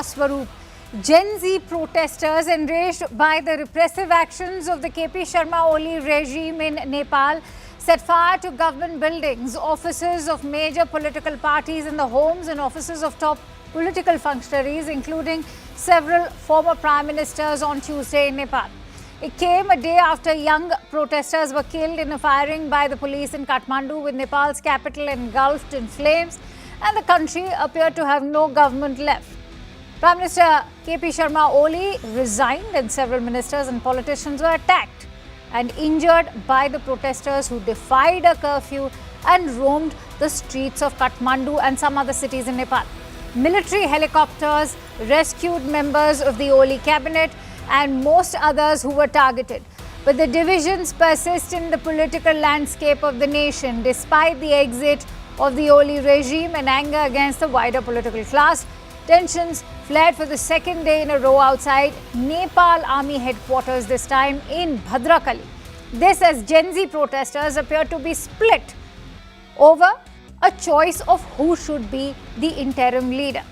Swaroop. Gen Z protesters enraged by the repressive actions of the KP Sharma Oli regime in Nepal set fire to government buildings, offices of major political parties and the homes and offices of top political functionaries, including several former prime ministers on Tuesday in Nepal. It came a day after young protesters were killed in a firing by the police in Kathmandu, with Nepal's capital engulfed in flames and the country appeared to have no government left. Prime Minister KP Sharma Oli resigned and several ministers and politicians were attacked and injured by the protesters who defied a curfew and roamed the streets of Kathmandu and some other cities in Nepal. Military helicopters rescued members of the Oli cabinet and most others who were targeted. But the divisions persist in the political landscape of the nation despite the exit of the Oli regime and anger against the wider political class. Tensions flared for the second day in a row outside Nepal Army headquarters, this time in Bhadrakali. This as Gen Z protesters appear to be split over a choice of who should be the interim leader.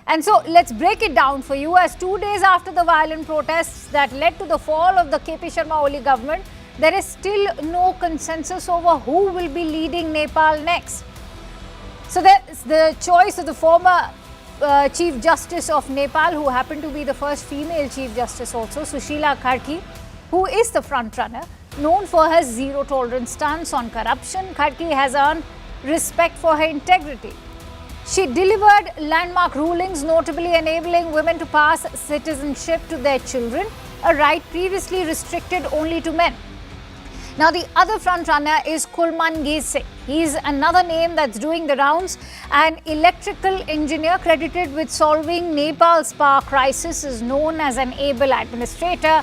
And so let's break it down for you, as 2 days after the violent protests that led to the fall of the KP Sharma Oli government, there is still no consensus over who will be leading Nepal next. So there's the choice of the former Chief Justice of Nepal, who happened to be the first female Chief Justice also, Sushila Kharki, who is the frontrunner. Known for her zero-tolerance stance on corruption, Kharki has earned respect for her integrity. She delivered landmark rulings, notably enabling women to pass citizenship to their children, a right previously restricted only to men. Now, the other frontrunner is Kulmangeet Singh. He's another name that's doing the rounds. An electrical engineer credited with solving Nepal's power crisis, is known as an able administrator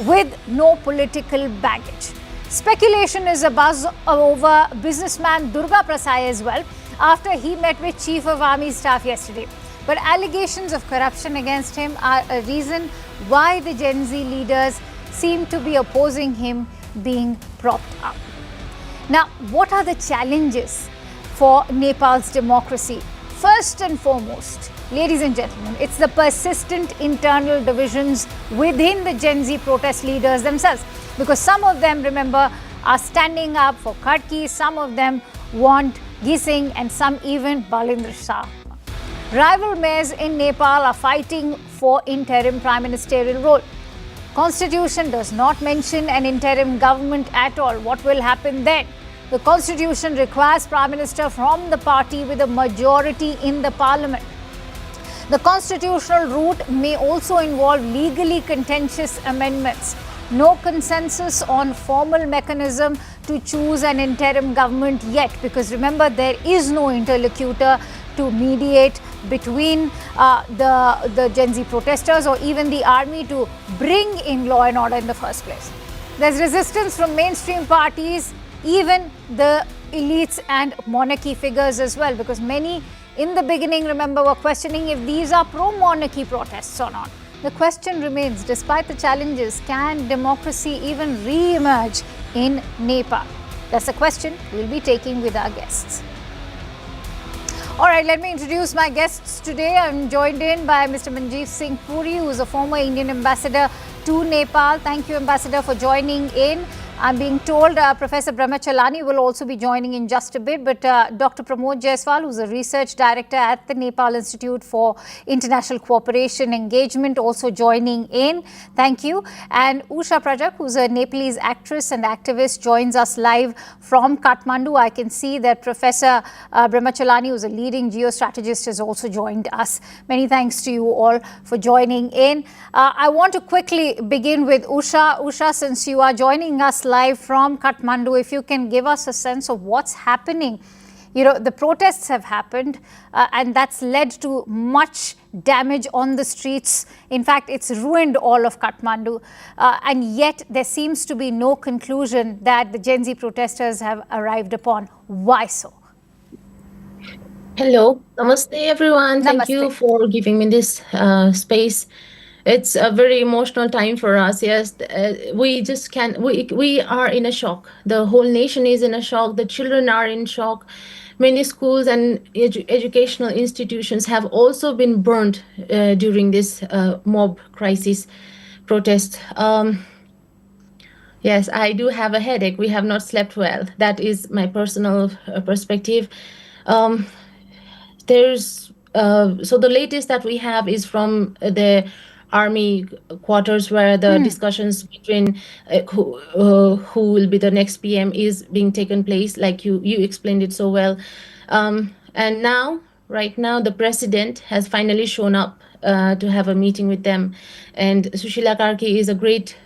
with no political baggage. Speculation is abuzz over businessman Durga Prasad as well, after he met with Chief of Army Staff yesterday. But allegations of corruption against him are a reason why the Gen Z leaders seem to be opposing him being propped up. Now, what are the challenges for Nepal's democracy? First and foremost, ladies and gentlemen, it's the persistent internal divisions within the Gen Z protest leaders themselves. Because some of them, remember, are standing up for Kharki, some of them want Gising, and some even Balendra Shah. Rival mayors in Nepal are fighting for interim prime ministerial role. Constitution does not mention an interim government at all. What will happen then? The Constitution requires Prime Minister from the party with a majority in the parliament. The constitutional route may also involve legally contentious amendments. No consensus on formal mechanism to choose an interim government yet, because remember, there is no interlocutor to mediate between the Gen Z protesters or even the army to bring in law and order in the first place. There's resistance from mainstream parties, even the elites and monarchy figures as well, because many in the beginning, remember, were questioning if these are pro-monarchy protests or not. The question remains, despite the challenges, can democracy even re-emerge in Nepal? That's the question we'll be taking with our guests. All right, let me introduce my guests today. I'm joined in by Mr. Manjeev Singh Puri, who is a former Indian ambassador to Nepal. Thank you, Ambassador, for joining in. I'm being told Professor Brahmachalani will also be joining in just a bit, but Dr. Pramod Jaiswal, who's a research director at the Nepal Institute for International Cooperation Engagement, also joining in. Thank you. And Usha Prajak, who's a Nepalese actress and activist, joins us live from Kathmandu. I can see that Professor Brahmachalani, who's a leading geostrategist, has also joined us. Many thanks to you all for joining in. I want to quickly begin with Usha. Usha, since you are joining us live from Kathmandu, if you can give us a sense of what's happening. You know, the protests have happened and that's led to much damage on the streets. In fact, it's ruined all of Kathmandu, and yet there seems to be no conclusion that the Gen Z protesters have arrived upon. Why so? Hello, namaste everyone. Namaste. Thank you for giving me this space. It's a very emotional time for us. Yes, we just can't. We are in a shock. The whole nation is in a shock. The children are in shock. Many schools and educational institutions have also been burned during this mob crisis protest. Yes, I do have a headache. We have not slept well. That is my personal perspective. Um, there's so the latest that we have is from the army quarters, where the discussions between who will be the next PM is being taken place, like you explained it so well. And now, right now, the president has finally shown up to have a meeting with them, and Sushila Karki is a great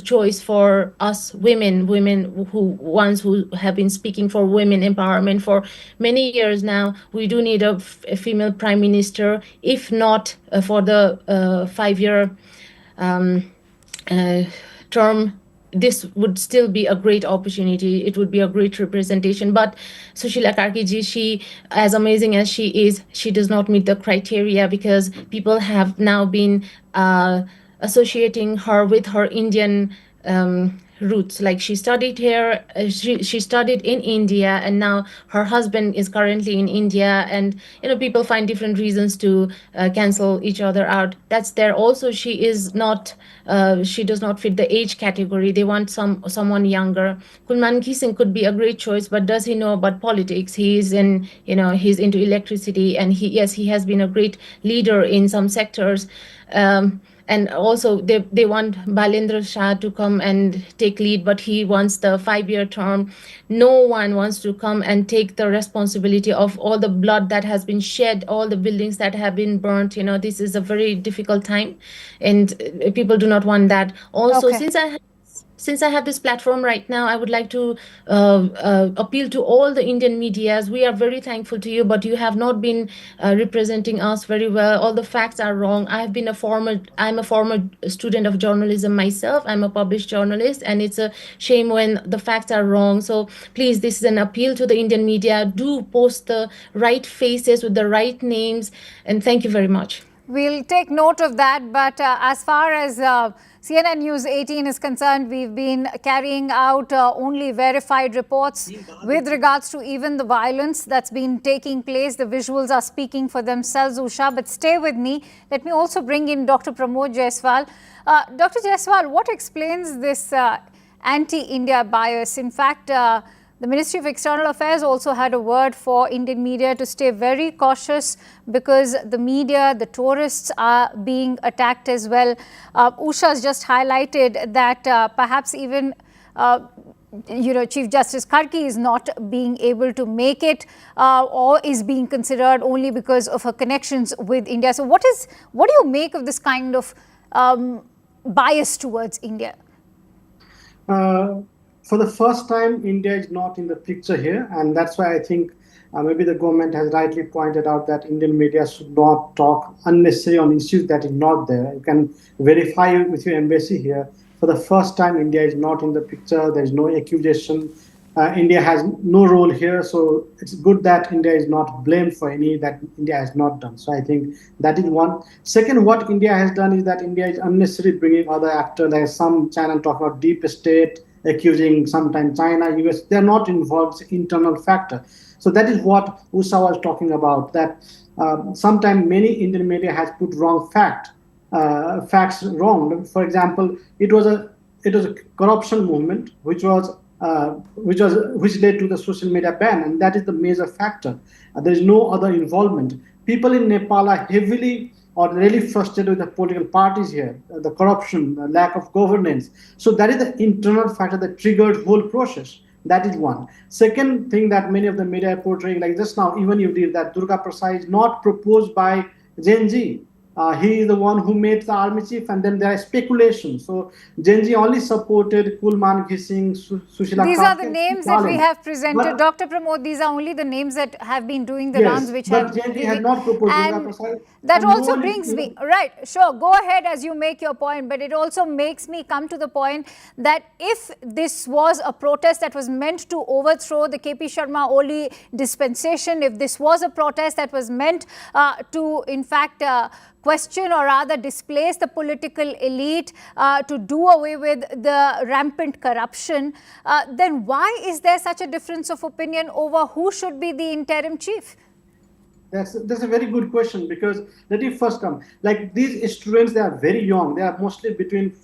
choice for us women who ones who have been speaking for women empowerment for many years now. We do need a female prime minister, if not for the 5-year uh, term. This would still be a great opportunity. It would be a great representation. But Sushila Karkiji, she, as amazing as she does not meet the criteria, because people have now been associating her with her Indian roots. Like, she studied here, she studied in India, and now her husband is currently in India, and people find different reasons to cancel each other out. That's there. Also, she does not fit the age category. They want someone younger. Kulman Kising could be a great choice, but does he know about politics? He's into electricity, and he has been a great leader in some sectors. And also, they want Balendra Shah to come and take lead, but he wants the 5-year term. No one wants to come and take the responsibility of all the blood that has been shed, all the buildings that have been burnt. This is a very difficult time, and people do not want that. Also, Okay. since I have this platform right now, I would like to appeal to all the Indian medias. We are very thankful to you, but you have not been representing us very well. All the facts are wrong. I'm a former student of journalism myself. I'm a published journalist, and it's a shame when the facts are wrong. So please, this is an appeal to the Indian media. Do post the right faces with the right names, and thank you very much. We'll take note of that. But as far as CNN News 18 is concerned, we've been carrying out only verified reports with regards to even the violence that's been taking place. The visuals are speaking for themselves, Usha. But stay with me. Let me also bring in Dr. Pramod Jaiswal. Dr. Jaiswal, what explains this anti-India bias? In fact, the Ministry of External Affairs also had a word for Indian media to stay very cautious, because the media, the tourists are being attacked as well. Usha's just highlighted that perhaps even Chief Justice Karki is not being able to make it, or is being considered only because of her connections with India. So what do you make of this kind of bias towards India? For the first time, India is not in the picture here, and that's why I think maybe the government has rightly pointed out that Indian media should not talk unnecessarily on issues that is not there. You can verify with your embassy here. For the first time, India is not in the picture. There is no accusation. India has no role here, so it's good that India is not blamed for any that India has not done. So I think that is one. Second, what India has done is that India is unnecessarily bringing other actors. There's some channel talk about deep state, accusing sometimes China, US. They're not involved in internal factor. So that is what Usha was talking about, that sometimes many Indian media has put wrong facts wrong. For example, it was a corruption movement which led to the social media ban, and that is the major factor. There is no other involvement. People in Nepal are heavily or really frustrated with the political parties here, the corruption, the lack of governance. So that is the internal factor that triggered whole process. That is one. Second thing that many of the media are portraying, like just now, even you did that Durga Prasad is not proposed by Gen Z. He is the one who made the army chief, and then there are speculations. So Gen Z only supported Kulman Ghising, Sushila. These are the names that we have presented. Dr. Pramod, these are only the names that have been doing the rounds, which have Gen Z has not proposed Durga Prasad. That also brings me, right, sure, go ahead as you make your point, but it also makes me come to the point that if this was a protest that was meant to overthrow the KP Sharma Oli dispensation, if this was a protest that was meant to, in fact, question or rather displace the political elite, to do away with the rampant corruption, then why is there such a difference of opinion over who should be the interim chief? That's a very good question, because let me first come. Like, these students, they are very young. They are mostly between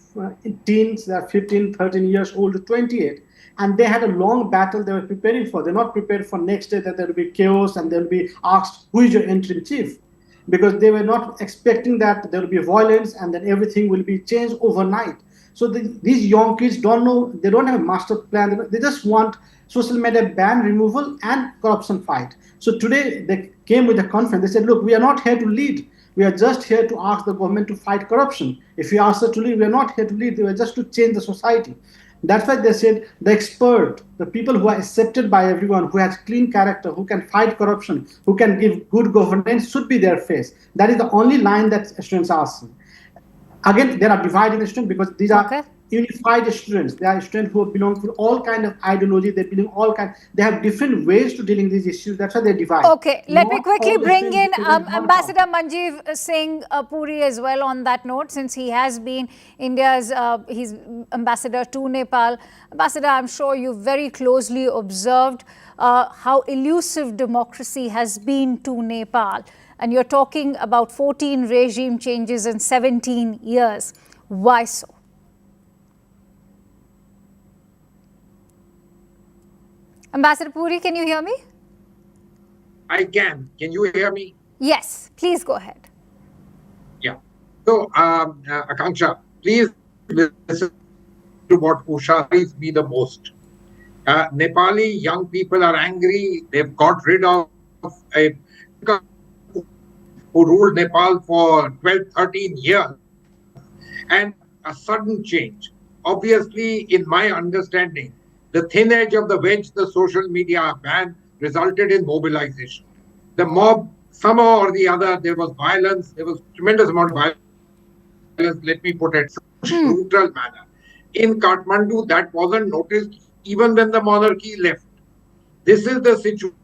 teens. They are 15, 13 years old to 28. And they had a long battle they were preparing for. They're not prepared for next day that there will be chaos and they'll be asked, who is your interim chief? Because they were not expecting that there will be violence and then everything will be changed overnight. So these young kids don't know, they don't have a master plan. They just want social media ban removal and corruption fight. So today they came with a conference. They said, look, we are not here to lead. We are just here to ask the government to fight corruption. If you ask us to lead, we are not here to lead. We are just to change the society. That's why they said the expert, the people who are accepted by everyone, who has clean character, who can fight corruption, who can give good governance, should be their face. That is the only line that students are asking. Again, there are dividing the students because these are unified students. They are students who belong to all kind of ideology. They belong all kind. They have different ways to dealing these issues. That's why they divide. Okay, let me quickly bring in Ambassador Manjeev Singh Puri as well on that note, since he has been India's he's ambassador to Nepal. Ambassador, I'm sure you've very closely observed how elusive democracy has been to Nepal. And you're talking about 14 regime changes in 17 years. Why so? Ambassador Puri, can you hear me? I can. Can you hear me? Yes, please go ahead. Yeah. So, Akanksha, please listen to what Usharis me the most. Nepali young people are angry. They've got rid of a who ruled Nepal for 12, 13 years. And a sudden change. Obviously, in my understanding, the thin edge of the wedge, the social media ban, resulted in mobilization. The mob, somehow or the other, there was violence. There was tremendous amount of violence, let me put it, in a brutal manner. In Kathmandu, that wasn't noticed even when the monarchy left. This is the situation.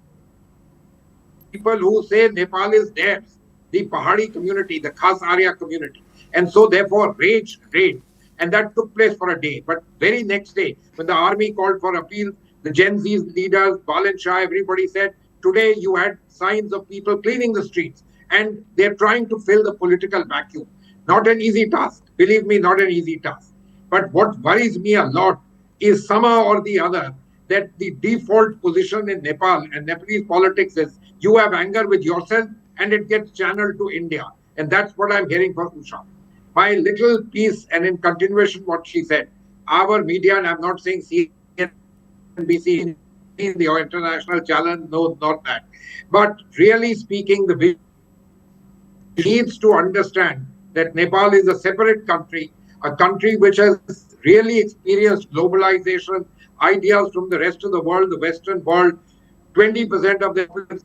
People who say Nepal is theirs, the Pahari community, the Khas Arya community. And so therefore rage. And that took place for a day. But very next day, when the army called for appeal, the Gen Z leaders, Bal and Shah, everybody said, today you had signs of people cleaning the streets. And they're trying to fill the political vacuum. Not an easy task. Believe me, not an easy task. But what worries me a lot is somehow or the other that the default position in Nepal and Nepalese politics is you have anger with yourself and it gets channeled to India. And that's what I'm hearing from Usha. My little piece, and in continuation what she said, our media, and I'm not saying CNBC, the international challenge, no, not that. But really speaking, the vision needs to understand that Nepal is a separate country, a country which has really experienced globalization, ideas from the rest of the world, the Western world, 20% of the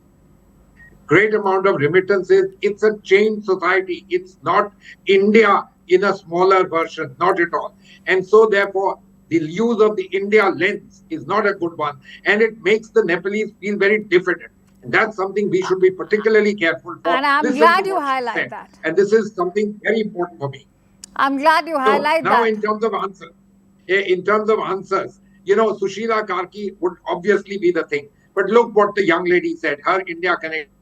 great amount of remittances. It's a chained society. It's not India in a smaller version, not at all. And so therefore, the use of the India lens is not a good one. And it makes the Nepalese feel very diffident. And that's something we should be particularly careful for. And I'm glad you highlight that. And this is something very important for me. I'm glad you highlight that. Now in terms of answers, you know, Sushila Karki would obviously be the thing. But look what the young lady said, her India connection.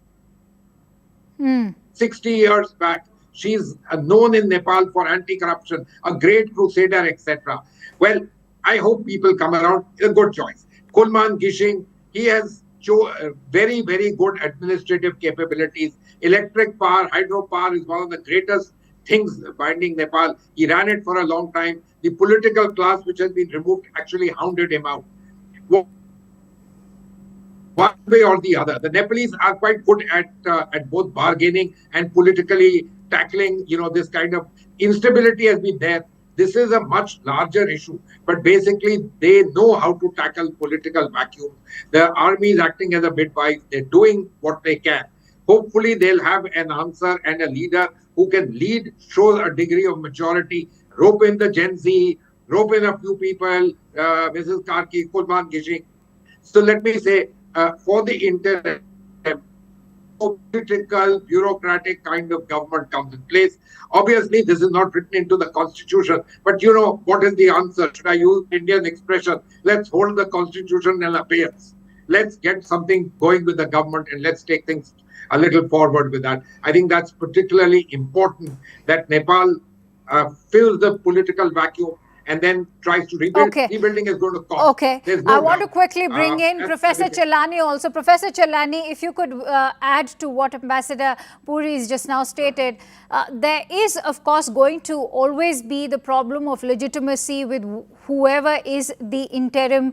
60 years back, she's known in Nepal for anti-corruption, a great crusader, etc. Well, I hope people come around. A good choice. Kulman Gishing, he has very, very good administrative capabilities. Electric power, hydropower is one of the greatest things binding Nepal. He ran it for a long time. The political class, which has been removed, actually hounded him out. One way or the other, the Nepalese are quite good at both bargaining and politically tackling. You know, this kind of instability has been there. This is a much larger issue, but basically they know how to tackle political vacuums. The army is acting as a midwife. They're doing what they can. Hopefully, they'll have an answer and a leader who can lead, show a degree of maturity, rope in the Gen Z, rope in a few people, Mrs. Karki, Kulman Gishing. So let me say, for the interim, political, bureaucratic kind of government comes in place. Obviously, this is not written into the constitution, but you know, what is the answer? Should I use Indian expression? Let's hold the constitution in abeyance. Let's get something going with the government and let's take things a little forward with that. I think that's particularly important that Nepal fills the political vacuum and then tries to rebuild. Okay. Rebuilding is going to cost. Okay. No I want to doubt. quickly bring in Professor Chelani also. Professor Chelani, if you could add to what Ambassador Puri has just now stated, there is, of course, going to always be the problem of legitimacy with whoever is the interim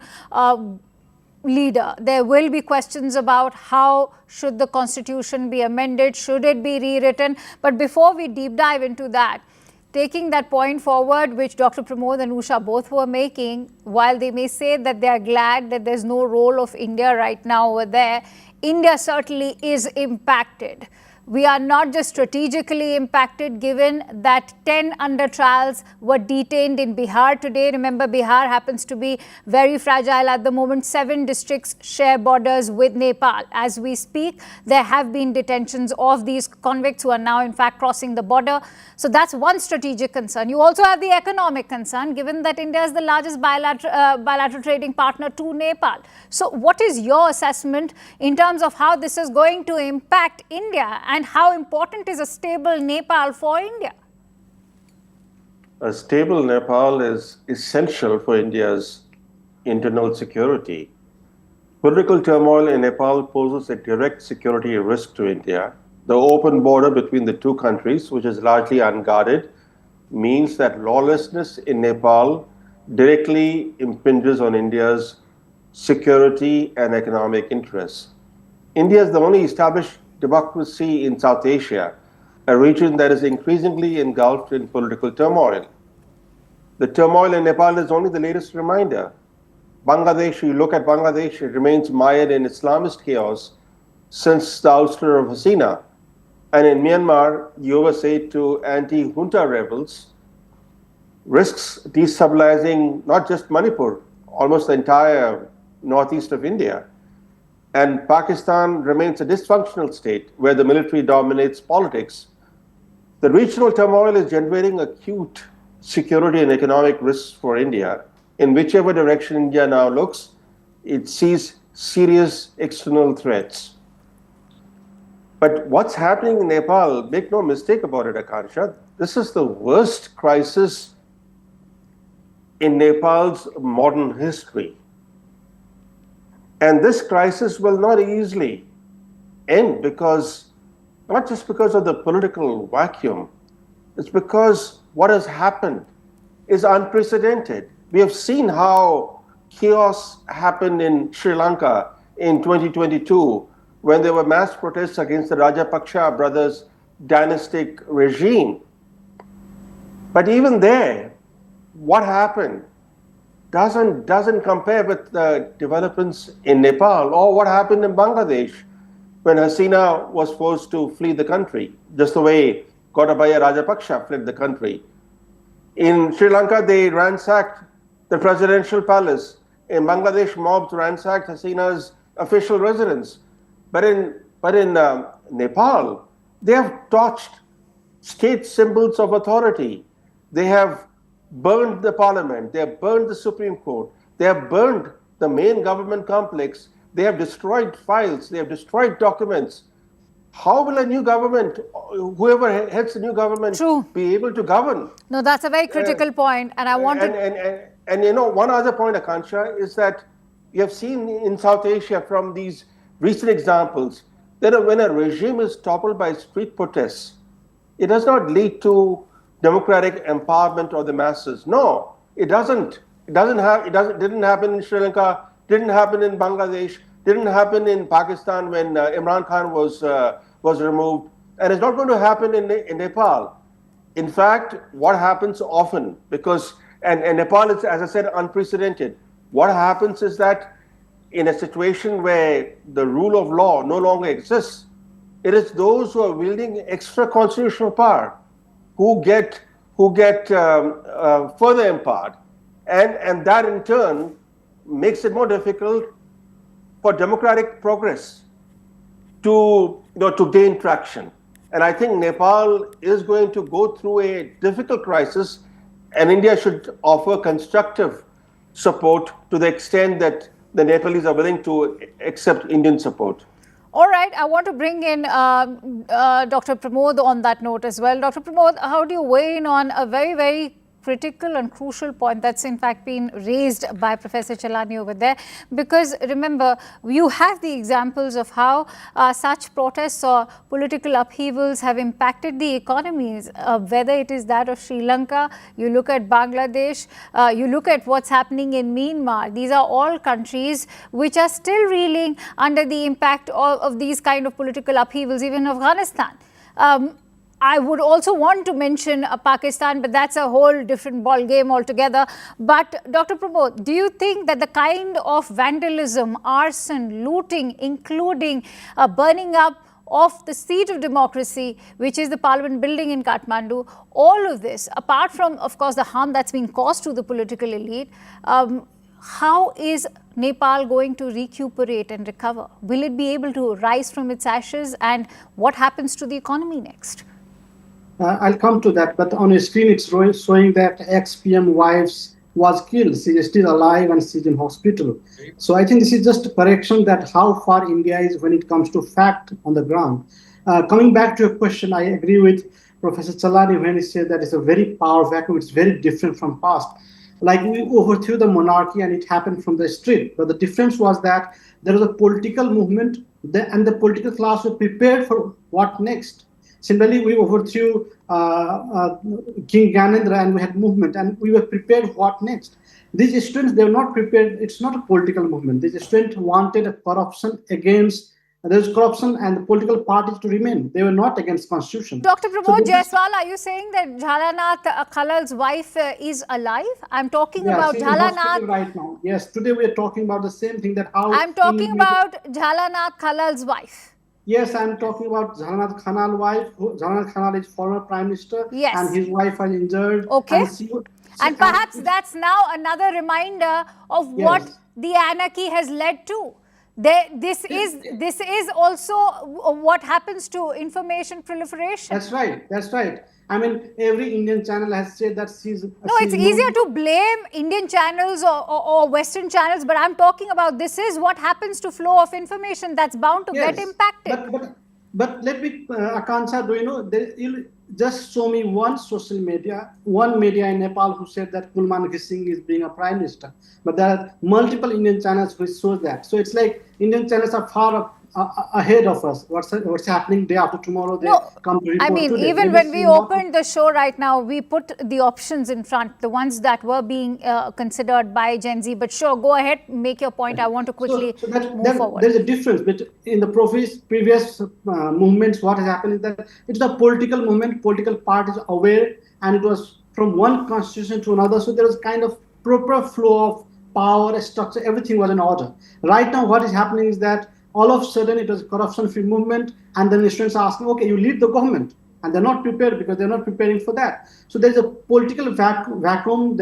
leader. There will be questions about how should the constitution be amended, should it be rewritten. But before we deep dive into that, taking that point forward, which Dr. Pramod and Usha both were making, while they may say that they are glad that there's no role of India right now over there, India certainly is impacted. We are not just strategically impacted, given that 10 under trials were detained in Bihar today. Remember, Bihar happens to be very fragile at the moment. 7 districts share borders with Nepal. As we speak, there have been detentions of these convicts who are now, in fact, crossing the border. So that's one strategic concern. You also have the economic concern, given that India is the largest bilateral trading partner to Nepal. So what is your assessment in terms of how this is going to impact India? And how important is a stable Nepal for India? A stable Nepal is essential for India's internal security. Political turmoil in Nepal poses a direct security risk to India. The open border between the two countries, which is largely unguarded, means that lawlessness in Nepal directly impinges on India's security and economic interests. India is the only established democracy in South Asia, a region that is increasingly engulfed in political turmoil. The turmoil in Nepal is only the latest reminder. Bangladesh, you look at Bangladesh, it remains mired in Islamist chaos since the ouster of Hasina. And in Myanmar, the oversight to anti-junta rebels risks destabilizing not just Manipur, almost the entire northeast of India. And Pakistan remains a dysfunctional state where the military dominates politics. The regional turmoil is generating acute security and economic risks for India. In whichever direction India now looks, it sees serious external threats. But what's happening in Nepal, make no mistake about it, Akansha, this is the worst crisis in Nepal's modern history. And this crisis will not easily end because, not just because of the political vacuum, it's because what has happened is unprecedented. We have seen how chaos happened in Sri Lanka in 2022 when there were mass protests against the Rajapaksa brothers' dynastic regime. But even there, what happened doesn't compare with the developments in Nepal or what happened in Bangladesh when Hasina was forced to flee the country, just the way Gotabaya Rajapaksa fled the country. In Sri Lanka, they ransacked the presidential palace. In Bangladesh, mobs ransacked Hasina's official residence. But in Nepal, they have torched state symbols of authority. They have burned the parliament, they have burned the Supreme Court, they have burned the main government complex, they have destroyed files, they have destroyed documents. How will a new government, whoever heads the new government, be able to govern? No, that's a very critical point, and I wanted... And you know, one other point, Akansha, is that you have seen in South Asia from these recent examples that when a regime is toppled by street protests, it does not lead to democratic empowerment of the masses. No, it doesn't. It didn't happen in Sri Lanka, didn't happen in Bangladesh, didn't happen in Pakistan when Imran Khan was removed, and it's not going to happen in Nepal. In fact, what happens often, because, and Nepal is, as I said, unprecedented. What happens is that in a situation where the rule of law no longer exists, it is those who are wielding extra constitutional power who get further empowered, and that in turn makes it more difficult for democratic progress. to gain traction. And I think Nepal is going to go through a difficult crisis, and India should offer constructive support to the extent that the Nepalese are willing to accept Indian support. All right, I want to bring in Dr. Pramod on that note as well. Dr. Pramod, how do you weigh in on a very, very critical and crucial point that's in fact been raised by Professor Chelani over there? Because remember, you have the examples of how such protests or political upheavals have impacted the economies, whether it is that of Sri Lanka, you look at Bangladesh, you look at what's happening in Myanmar. These are all countries which are still reeling under the impact of these kind of political upheavals, even Afghanistan. I would also want to mention Pakistan, but that's a whole different ball game altogether. But Dr. Pramod, do you think that the kind of vandalism, arson, looting, including burning up of the seat of democracy, which is the parliament building in Kathmandu, all of this, apart from, of course, the harm that's been caused to the political elite, how is Nepal going to recuperate and recover? Will it be able to rise from its ashes, and what happens to the economy next? I'll come to that, but on your screen it's showing that ex-PM wives was killed. She is still alive and she's in hospital. So I think this is just a correction that how far India is when it comes to fact on the ground. Coming back to your question, I agree with Professor Chelani when he said that it's a very power vacuum. It's very different from past. Like we overthrew the monarchy and it happened from the street. But the difference was that there was a political movement and the political class were prepared for what next. Similarly, we overthrew King Gyanendra and we had movement and we were prepared what next. These students, they were not prepared. It's not a political movement. These students wanted a corruption against, there's corruption and the political parties to remain. They were not against constitution. Dr. Pramod Jaiswal, are you saying that Jhalanath Khalal's wife is alive? I'm talking about Jhalanath right now. Yes, today we are talking about the same thing that how... I'm talking about Jhalanath Khalal's wife. Yes, I'm talking about Jhalanath Khanal's wife. Jhalanath Khanal is former prime minister, yes, and his wife was injured. Okay, and perhaps that's now another reminder of what the anarchy has led to. This is also what happens to information proliferation. That's right. That's right. I mean, every Indian channel has said that she's... No, it's easier to blame Indian channels or Western channels, but I'm talking about this is what happens to flow of information that's bound to get impacted. But let me, Akansha, do you know, you'll just show me one social media, one media in Nepal who said that Kulman Singh is being a prime minister. But there are multiple Indian channels which show that. So it's like Indian channels are far ahead of us. What's happening day after tomorrow, they come to report. I mean, today. even when we opened the show right now, we put the options in front, the ones that were being considered by Gen Z. But sure, go ahead, make your point. I want to quickly move forward. There's a difference between in the previous movements. What has happened is that it's a political movement, political parties aware, and it was from one constitution to another. So there was kind of proper flow of power, structure, everything was in order. Right now, what is happening is that all of a sudden it was a corruption-free movement, and then the students are asking, okay, you lead the government, and they're not prepared because they're not preparing for that. So there's a political vacuum,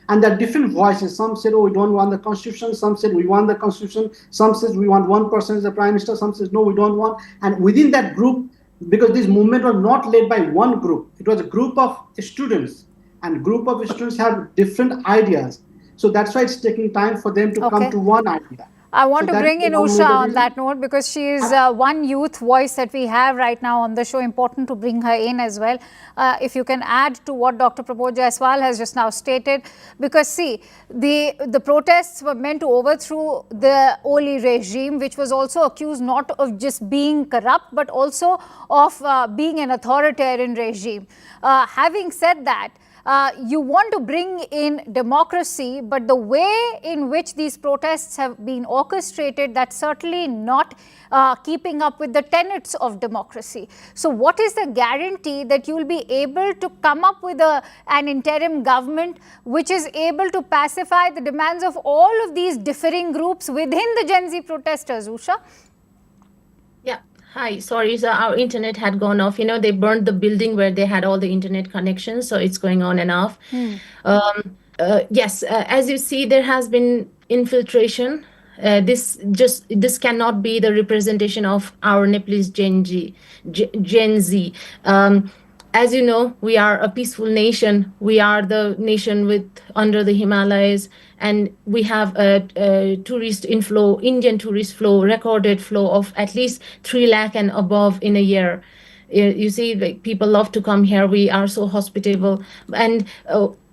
and there are different voices. Some said, oh, we don't want the constitution. Some said, we want the constitution. Some said, we want one person as the prime minister. Some said, no, we don't want. And within that group, because this movement was not led by one group, it was a group of students, and group of students have different ideas. So that's why it's taking time for them to come to one idea. I want to bring in Usha on that note because she is one youth voice that we have right now on the show. Important to bring her in as well. If you can add to what Dr. Pramod Jaiswal has just now stated, because see, the protests were meant to overthrow the Oli regime, which was also accused not of just being corrupt, but also of being an authoritarian regime. Having said that, you want to bring in democracy, but the way in which these protests have been orchestrated, that's certainly not keeping up with the tenets of democracy. So what is the guarantee that you will be able to come up with an interim government which is able to pacify the demands of all of these differing groups within the Gen Z protesters, Usha? Yeah. Hi, sorry, so our internet had gone off. You know, they burned the building where they had all the internet connections, so it's going on and off. Yes, as you see, there has been infiltration this cannot be the representation of our Nepalese Gen Z. As you know, we are a peaceful nation. We are the nation under the Himalayas, and we have a tourist inflow, Indian tourist flow, recorded flow of at least 3 lakh and above in a year. You see, like, people love to come here. We are so hospitable, and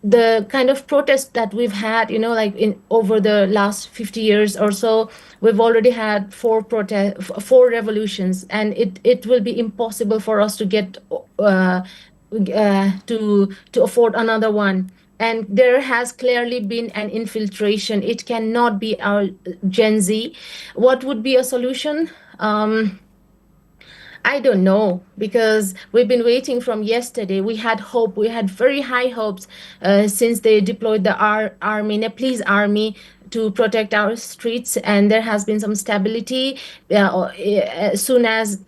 the kind of protest that we've had, like over the last 50 years or so, we've already had 4 revolutions, and it will be impossible for us to get to afford another one. And there has clearly been an infiltration. It cannot be our Gen Z. What would be a solution? I don't know, because we've been waiting from yesterday. We had hope. We had very high hopes since they deployed the Nepalese army to protect our streets, and there has been some stability. As soon as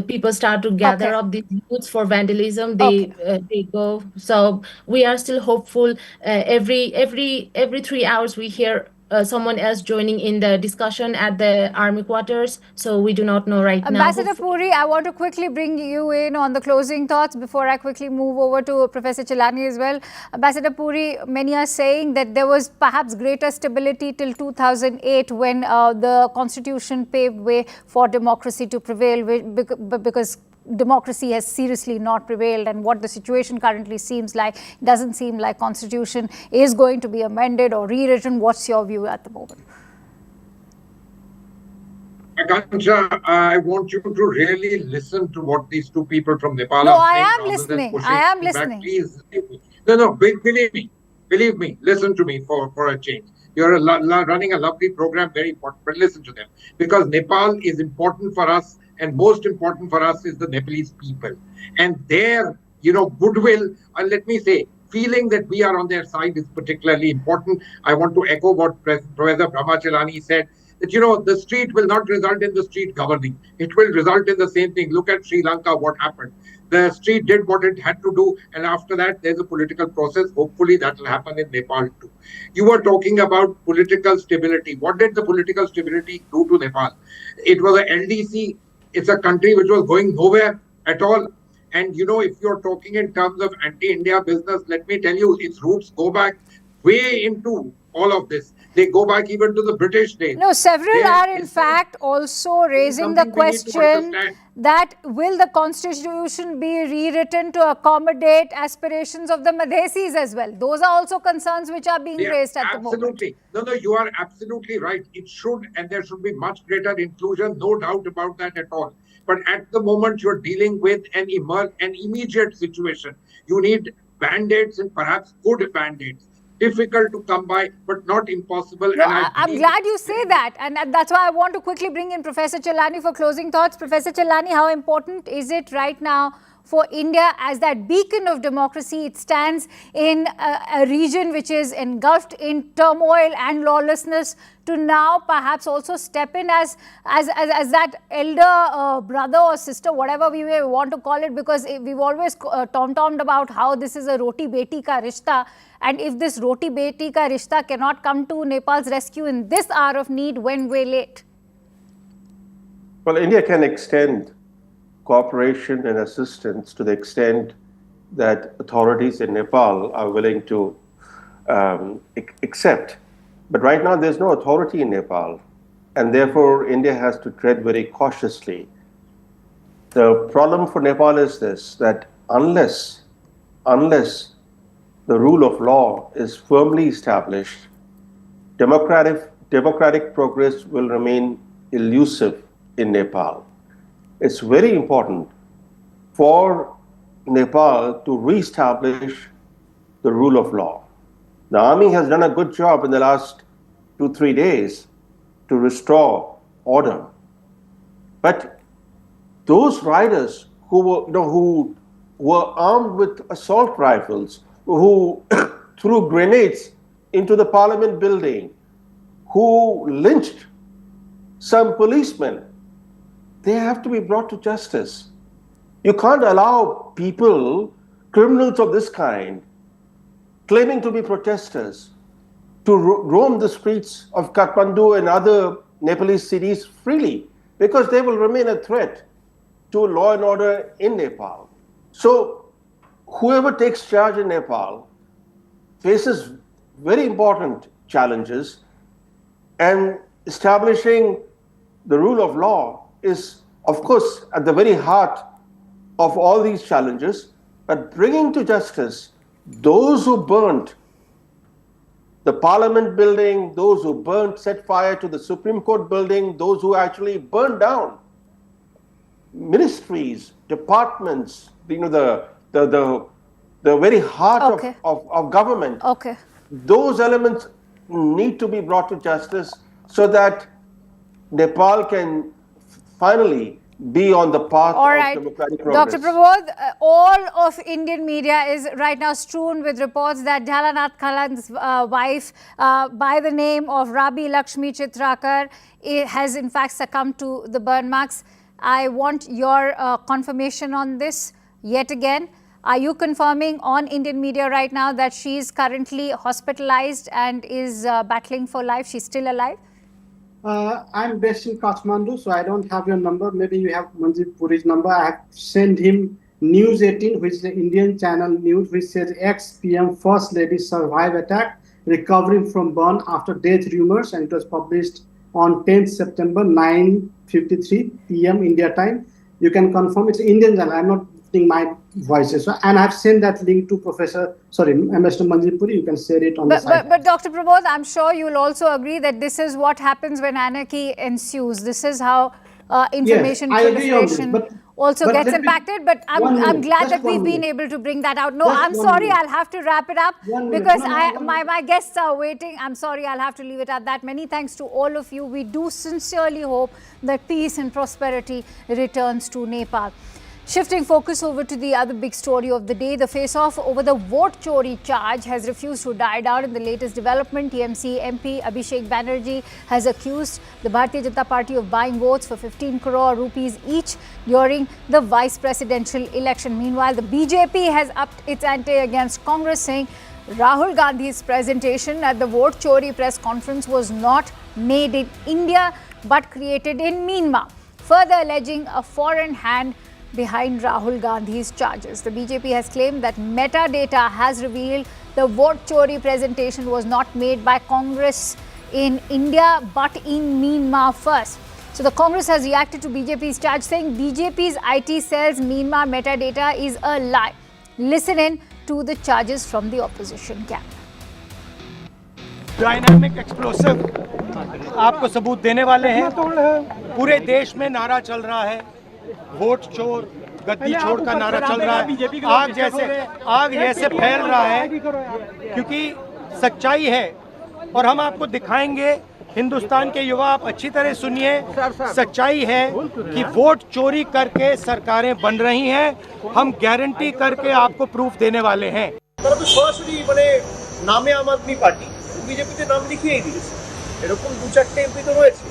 people start to gather up these youths for vandalism, they go. So we are still hopeful. Every 3 hours we hear someone else joining in the discussion at the army quarters. So we do not know right now. Ambassador Puri, I want to quickly bring you in on the closing thoughts before I quickly move over to Professor Chilani as well. Ambassador Puri, many are saying that there was perhaps greater stability till 2008 when the constitution paved way for democracy to prevail, because democracy has seriously not prevailed, and what the situation currently seems like, doesn't seem like constitution is going to be amended or rewritten. What's your view at the moment? Akansha, I want you to really listen to what these 2 people from Nepal No, are I saying. am listening. I am listening. Please, no, believe me, listen to me for a change. You're running a lovely program, very important, but listen to them, because Nepal is important for us. And most important for us is the Nepalese people, and their, goodwill, and let me say, feeling that we are on their side is particularly important. I want to echo what Professor Brahmachalani said, that, the street will not result in the street governing. It will result in the same thing. Look at Sri Lanka, what happened. The street did what it had to do, and after that, there's a political process. Hopefully, that will happen in Nepal too. You were talking about political stability. What did the political stability do to Nepal? It was a LDC. It's a country which was going nowhere at all. And, if you're talking in terms of anti-India business, let me tell you, its roots go back way into all of this. They go back even to the British days. No, several are in fact also raising the question that will the constitution be rewritten to accommodate aspirations of the Madhesis as well? Those are also concerns which are being raised at the moment. Absolutely. No, you are absolutely right. It should, and there should be much greater inclusion, no doubt about that at all. But at the moment, you're dealing with an immediate situation. You need band-aids, and perhaps good band-aids. Difficult to come by, but not impossible. No, I'm glad you say that, and that's why I want to quickly bring in Professor Chilani for closing thoughts. Professor Chilani, how important is it right now for India as that beacon of democracy? It stands in a region which is engulfed in turmoil and lawlessness, to now perhaps also step in as that elder brother or sister, whatever we may want to call it, because we've always tom-tommed about how this is a roti beti ka rishta, and if this roti beti ka rishta cannot come to Nepal's rescue in this hour of need, when we're late? Well, India can extend cooperation and assistance to the extent that authorities in Nepal are willing to accept. But right now, there's no authority in Nepal, and therefore India has to tread very cautiously. The problem for Nepal is this, that unless the rule of law is firmly established, democratic progress will remain elusive in Nepal. It's very important for Nepal to reestablish the rule of law. The army has done a good job in the last 2-3 days to restore order. But those riders who were armed with assault rifles, who threw grenades into the parliament building, who lynched some policemen, they have to be brought to justice. You can't allow people, criminals of this kind, claiming to be protesters, to roam the streets of Kathmandu and other Nepalese cities freely, because they will remain a threat to law and order in Nepal. So whoever takes charge in Nepal faces very important challenges, and establishing the rule of law is, of course, at the very heart of all these challenges. But bringing to justice those who burnt the Parliament building, those who set fire to the Supreme Court building, those who actually burned down ministries, departments, the very heart of government. Okay. Those elements need to be brought to justice so that Nepal can finally be on the path of democratic progress. Dr. Prabodh, all of Indian media is right now strewn with reports that Jhalanath Khalan's wife, by the name of Rabi Lakshmi Chitrakar, has in fact succumbed to the burn marks. I want your confirmation on this yet again. Are you confirming on Indian media right now that she is currently hospitalized and is battling for life? She's still alive? I'm based in Kathmandu, so I don't have your number. Maybe you have Manjeet Puri's number. I have sent him News 18, which is the Indian channel news, which says ex-PM First Lady survived attack, recovering from burn after death rumors, and it was published on 10th September, 9:53 p.m. India time. You can confirm it's Indian channel. I'm not putting my voices. So, and I've sent that link to Ambassador Manjeet Puri. You can share it on the site. But Dr. Prabodh, I'm sure you'll also agree that this is what happens when anarchy ensues. This is how information proliferation also gets impacted. But I'm glad that we've been able to bring that out. No, I'm sorry, I'll have to wrap it up because my guests are waiting. I'm sorry, I'll have to leave it at that. Many thanks to all of you. We do sincerely hope that peace and prosperity returns to Nepal. Shifting focus over to the other big story of the day, the face-off over the vote chori charge has refused to die down. In the latest development, TMC MP Abhishek Banerjee has accused the Bharatiya Janata Party of buying votes for 15 crore rupees each during the vice presidential election. Meanwhile, the BJP has upped its ante against Congress, saying Rahul Gandhi's presentation at the vote chori press conference was not made in India but created in Myanmar, further alleging a foreign hand behind Rahul Gandhi's charges. The BJP has claimed that metadata has revealed the vote chori presentation was not made by Congress in India but in Myanmar first. So the Congress has reacted to BJP's charge, saying BJP's IT cell's Myanmar metadata is a lie. Listen in to the charges from the opposition camp. Dynamic explosive आपको सबूत देने वाले हैं। पूरे देश में नारा चल रहा है, वोट चोर गद्दी छोड़ का नारा चल रहा है, आग जैसे फैल रहा है, क्योंकि सच्चाई है और हम आपको दिखाएंगे। हिंदुस्तान के युवा आप अच्छी तरह सुनिए, सच्चाई है कि वोट चोरी करके सरकारें बन रही हैं। हम गारंटी करके आपको प्रूफ देने वाले हैं। সরাসরি মানে নামে আম আদমি পার্টি বিজেপিতে নাম লিখিয়েই দিয়েছে, এরকম দু চারটে এমপি তো রয়েছে।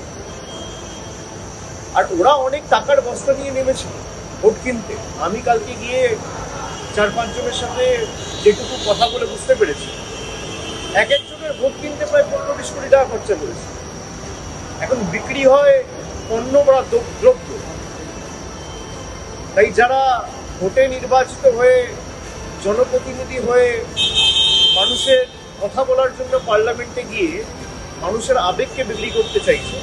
আর ওরা অনেক টাকার বস্তা নিয়ে নেমেছে ভোট কিনতে। আমি কালকে গিয়ে 4-5 জনের সাথে যেটুকু কথা বলে বুঝতে পেরেছি, এক একজনের ভোট কিনতে প্রায় 15-20 কোটি টাকা খরচা করেছে। এখন বিক্রি হয় পণ্য বা দ্রব্য। তাই যারা ভোটে নির্বাচিত হয়ে জনপ্রতিনিধি হয়ে মানুষের কথা বলার জন্য পার্লামেন্টে গিয়ে মানুষের আবেগকে বিক্রি করতে চাইছে,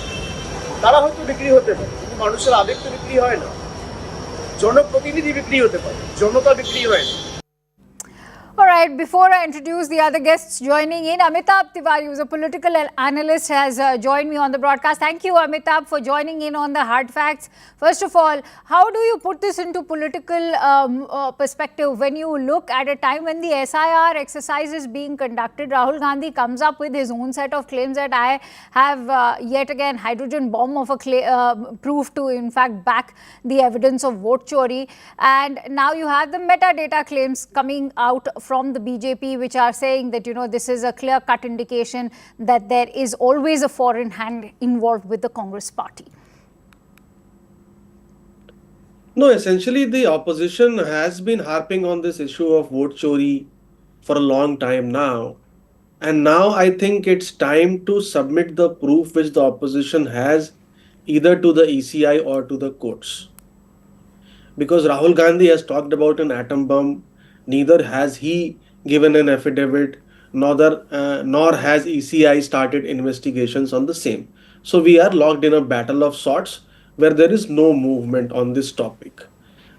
তারা হয়তো বিক্রি হতে পারে, কিন্তু মানুষের আবেগ তো বিক্রি হয় না। জনপ্রতিনিধি বিক্রি হতে পারে, জনতা বিক্রি হয় না। All right, before I introduce the other guests joining in, Amitabh Tiwari, who's a political analyst, has joined me on the broadcast. Thank you, Amitabh, for joining in on the hard facts. First of all, how do you put this into political perspective when you look at a time when the SIR exercise is being conducted? Rahul Gandhi comes up with his own set of claims that I have yet again hydrogen bomb of a proof to in fact back the evidence of vote chori, and now you have the metadata claims coming out from the BJP, which are saying that, you know, this is a clear-cut indication that there is always a foreign hand involved with the Congress party. No, essentially the opposition has been harping on this issue of vote chori for a long time now. And now I think it's time to submit the proof which the opposition has either to the ECI or to the courts. Because Rahul Gandhi has talked about an atom bomb, neither has he given an affidavit, nor has ECI started investigations on the same. So we are locked in a battle of sorts where there is no movement on this topic.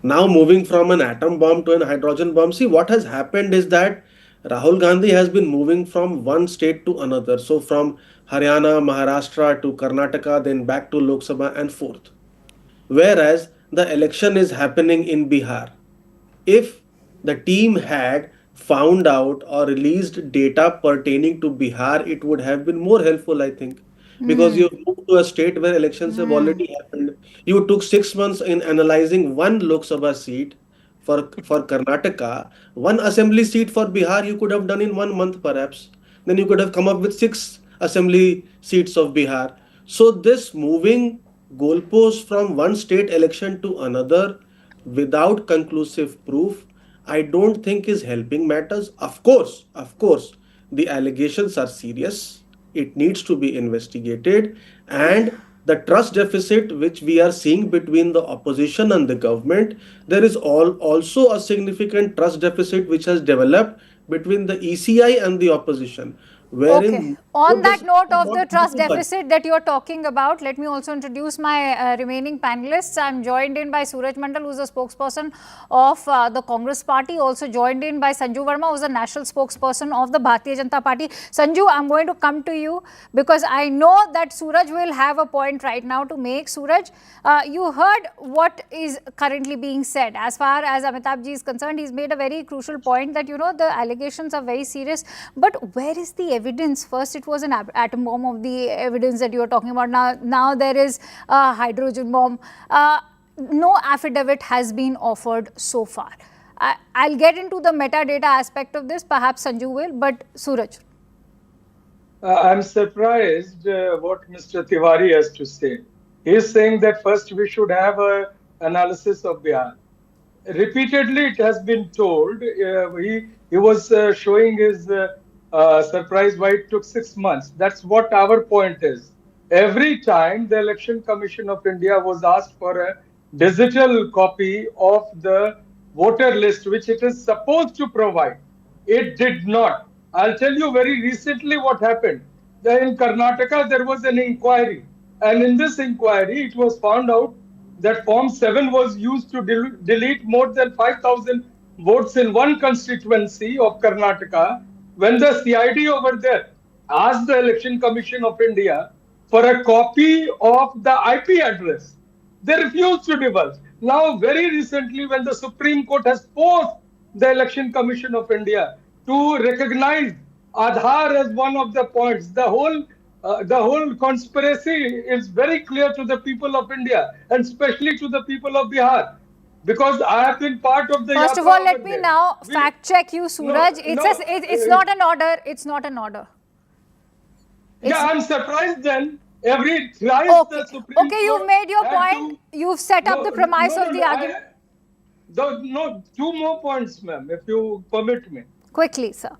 Now, moving from an atom bomb to an hydrogen bomb, see what has happened is that Rahul Gandhi has been moving from one state to another. So, from Haryana, Maharashtra to Karnataka, then back to Lok Sabha and forth. Whereas the election is happening in Bihar. If the team had found out or released data pertaining to Bihar, it would have been more helpful, I think. Because you've moved to a state where elections have already happened. You took 6 months in analyzing one Lok Sabha seat for Karnataka, one assembly seat for Bihar, you could have done in 1 month perhaps. Then you could have come up with 6 assembly seats of Bihar. So, this moving goalposts from one state election to another without conclusive proof, I don't think is helping matters. Of course, the allegations are serious. It needs to be investigated, and the trust deficit which we are seeing between the opposition and the government, there is also a significant trust deficit which has developed between the ECI and the opposition, Okay. wherein On that this note of not the trust visible. deficit that you're talking about, let me also introduce my remaining panelists. I'm joined in by Suraj Mandal, who's the spokesperson of the Congress Party. Also joined in by Sanju Verma, who's the national spokesperson of the Bharatiya Janata Party. Sanju, I'm going to come to you because I know that Suraj will have a point right now to make. Suraj, you heard what is currently being said. As far as Amitabh ji is concerned, he's made a very crucial point that, the allegations are very serious. But where is the evidence? First, it was an atom bomb of the evidence that you are talking about. Now there is a hydrogen bomb. No affidavit has been offered so far. I'll get into the metadata aspect of this. Perhaps Sanju will, but Suraj. I'm surprised what Mr. Tiwari has to say. He is saying that first we should have an analysis of Bihar. Repeatedly, it has been told. He was showing his surprise why it took 6 months. That's what our point is. Every time the Election Commission of India was asked for a digital copy of the voter list, which it is supposed to provide, it did not. I'll tell you very recently what happened. In Karnataka, there was an inquiry. And in this inquiry, it was found out that Form 7 was used to delete more than 5,000 votes in one constituency of Karnataka. When the CID over there asked the Election Commission of India for a copy of the IP address, they refused to divulge. Now, very recently, when the Supreme Court has forced the Election Commission of India to recognize Aadhaar as one of the points, the whole conspiracy is very clear to the people of India, and especially to the people of Bihar. Because I have been part of the. First of all, let me now fact check you, Suraj. It's not an order. It's not an order. I'm surprised then. Every twice Okay, the Supreme okay, you've Court made your had point. You've set up the premise of the argument. No, two more points, ma'am, if you permit me. Quickly, sir.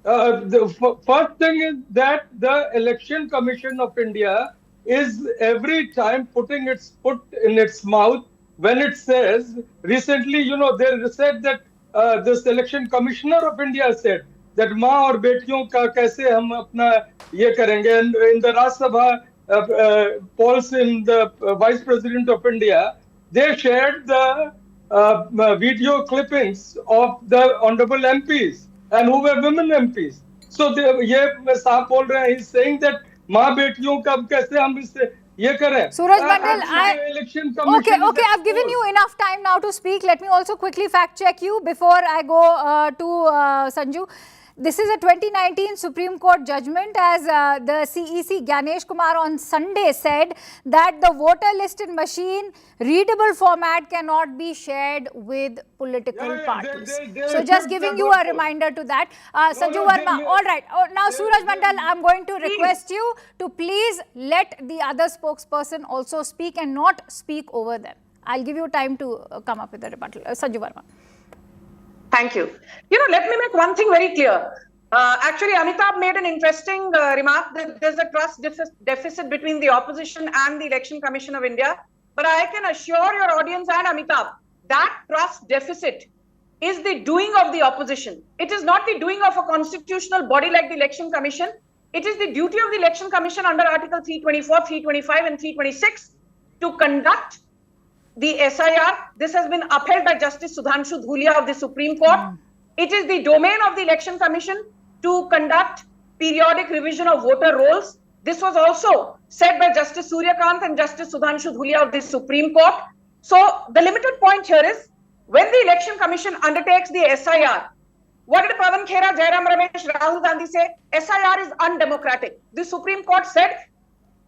The first thing is that the Election Commission of India is every time putting its foot in its mouth when it says, recently, they said that this Election Commissioner of India said that माँ और बेटियों का कैसे हम अपना ये करेंगे. And in the Rajya Sabha polls in the Vice President of India, they shared the video clippings of the honorable MPs and who were women MPs. So ये साहब बोल रहे हैं, he's saying that माँ बेटियों का कैसे हम इससे ये करें. Suraj Mandal, okay, I've given you enough time now to speak. Let me also quickly fact check you before I go to Sanju. This is a 2019 Supreme Court judgment, as the CEC Ganesh Kumar on Sunday said that the voter list in machine readable format cannot be shared with political parties. So just giving you a reminder to that. Sanju Verma, all right. Now Suraj Mandal, I'm going to request you to please let the other spokesperson also speak and not speak over them. I'll give you time to come up with a rebuttal. Sanju Verma. Thank you. Let me make one thing very clear. Actually, Amitabh made an interesting remark that there's a trust deficit between the opposition and the Election Commission of India. But I can assure your audience and Amitabh, that trust deficit is the doing of the opposition. It is not the doing of a constitutional body like the Election Commission. It is the duty of the Election Commission under Article 324, 325 and 326 to conduct the SIR. This has been upheld by Justice Sudhanshu Dhulia of the Supreme Court. It is the domain of the Election Commission to conduct periodic revision of voter rolls. This was also said by Justice Suryakant and Justice Sudhanshu Dhulia of the Supreme Court. So the limited point here is, when the Election Commission undertakes the SIR, what did Pawan Khera, Jairam Ramesh, Rahul Gandhi say? SIR is undemocratic. The Supreme Court said,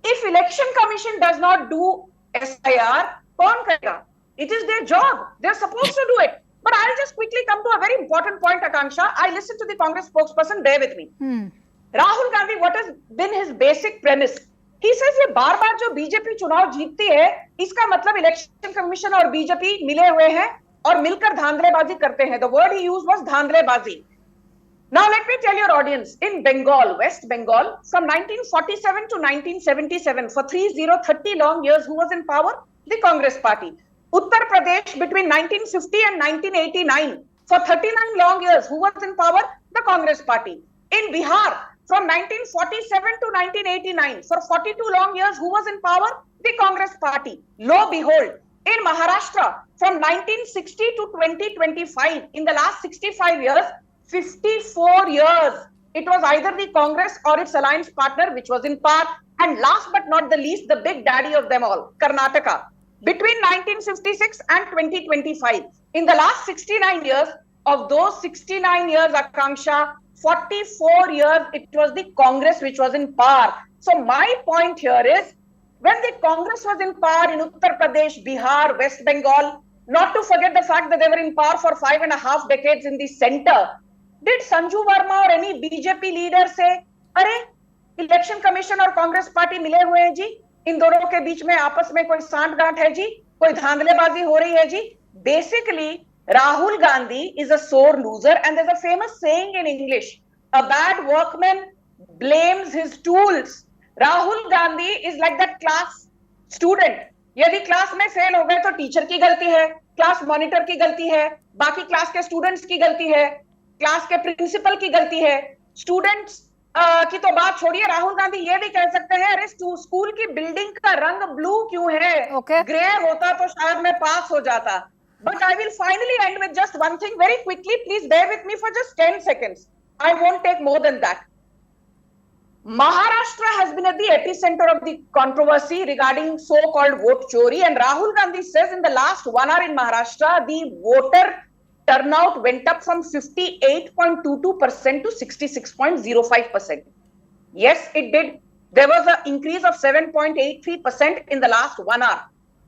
if Election Commission does not do SIR, kaun karega? It is their job. They're supposed to do it. But I'll just quickly come to a very important point, Akanksha. I listened to the Congress spokesperson, bear with me. Rahul Gandhi, what has been his basic premise? He says ये बार-बार जो BJP चुनाव जीतती है, इसका मतलब election commission और BJP मिले हुए हैं और मिलकर धांधलेबाजी करते हैं. The word he used was धांधलेबाजी. Now let me tell your audience, in Bengal, West Bengal, from 1947 to 1977, for 30 long years, who was in power? The Congress party. Uttar Pradesh, between 1950 and 1989, for 39 long years, who was in power? The Congress party. In Bihar, from 1947 to 1989, for 42 long years, who was in power? The Congress party. Lo behold, in Maharashtra, from 1960 to 2025, in the last 65 years, 54 years, it was either the Congress or its alliance partner, which was in power. And last but not the least, the big daddy of them all, Karnataka. Between 1956 and 2025, in the last 69 years, of those 69 years, Akanksha, 44 years, it was the Congress which was in power. So my point here is, when the Congress was in power in Uttar Pradesh, Bihar, West Bengal, not to forget the fact that they were in power for 5.5 decades in the center, did Sanju Verma or any BJP leader say, "Arey, Election Commission और Congress Party मिले हुए हैं जी, इन दोनों के बीच में आपस में कोई सांठ-गांठ है जी, कोई धांधलेबाजी हो रही है जी"? Basically, Rahul Gandhi is a sore loser, and there's a famous saying in English, a bad workman blames his tools. Rahul Gandhi is like that class student. यदि क्लास में फेल हो गए तो टीचर की गलती है, क्लास मॉनिटर की गलती है, बाकी क्लास के स्टूडेंट्स की गलती है, क्लास के प्रिंसिपल की गलती है. स्टूडेंट्स की तो बात छोड़िए, राहुल गांधी ये भी कह सकते हैं, अरे स्कूल की बिल्डिंग का रंग ब्लू क्यों है? ग्रे होता तो शायद मैं पास हो जाता. But I will finally end with just one thing very quickly. Please bear with me for just 10 seconds. I won't take more than that. Maharashtra has been at the epicenter of the controversy regarding so-called vote chori, and Rahul Gandhi says in the last 1 hour in Maharashtra, the voter turnout went up from 58.22% to 66.05%. Yes, it did. There was an increase of 7.83% in the last 1 hour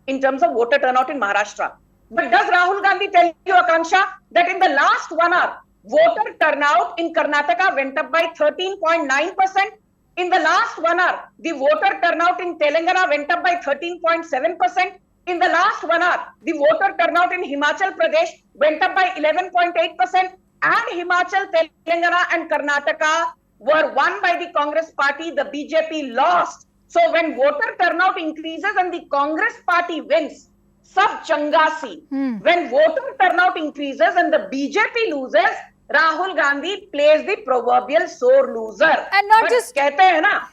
in terms of voter turnout in Maharashtra. But does Rahul Gandhi tell you, Akanksha, that in the last 1 hour, voter turnout in Karnataka went up by 13.9%? In the last 1 hour, the voter turnout in Telangana went up by 13.7%. In the last 1 hour, the voter turnout in Himachal Pradesh went up by 11.8%. And Himachal, Telangana and Karnataka were won by the Congress party. The BJP lost. So when voter turnout increases and the Congress party wins, sab changasi. When voter turnout increases and the BJP loses, Rahul Gandhi plays the proverbial sore loser. And not just कहते हैं ना,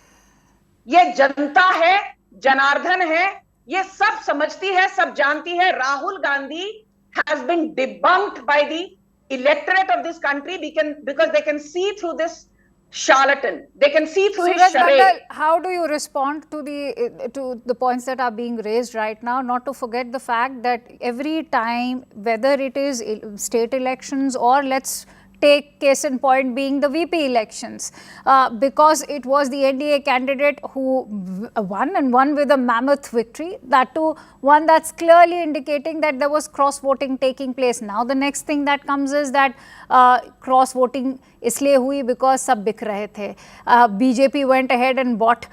ये जनता है, जनार्दन है, ये सब समझती है, सब जानती है. Rahul Gandhi has been debunked by the electorate of this country because they can see through this charlatan. They can see through his charade. Mandal, how do you respond to the points that are being raised right now? Not to forget the fact that every time, whether it is state elections or let's take case in point being the VP elections, because it was the NDA candidate who won and won with a mammoth victory, that too one that's clearly indicating that there was cross-voting taking place. Now the next thing that comes is that cross-voting इसलिए हुई because सब बिक रहे थे. BJP went ahead and bought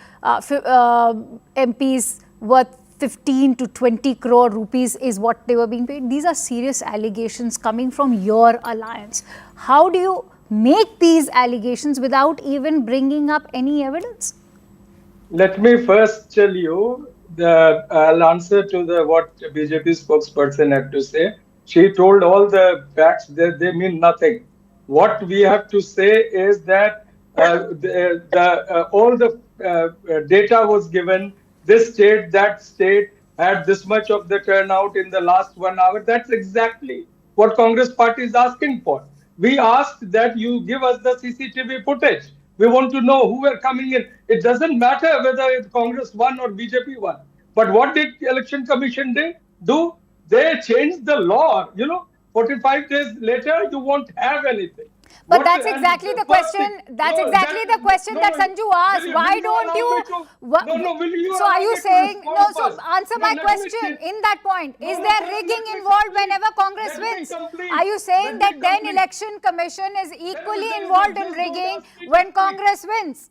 MPs worth 15 to 20 crore rupees is what they were being paid. These are serious allegations coming from your alliance. How do you make these allegations without even bringing up any evidence? Let me first tell you I'll answer to what BJP spokesperson had to say. She told all the facts that they mean nothing. What we have to say is that all the data was given. This state, that state had this much of the turnout in the last 1 hour. That's exactly what Congress party is asking for. We asked that you give us the CCTV footage. We want to know who were coming in. It doesn't matter whether Congress won or BJP won. But what did the Election Commission do? They changed the law. 45 days later, you won't have anything. But that's exactly the question. That's exactly the question that Sanju asked. Why don't you? So are you saying no? So answer my question. In that point, is there rigging involved whenever Congress wins? Are you saying that then Election Commission is equally involved in rigging when Congress wins?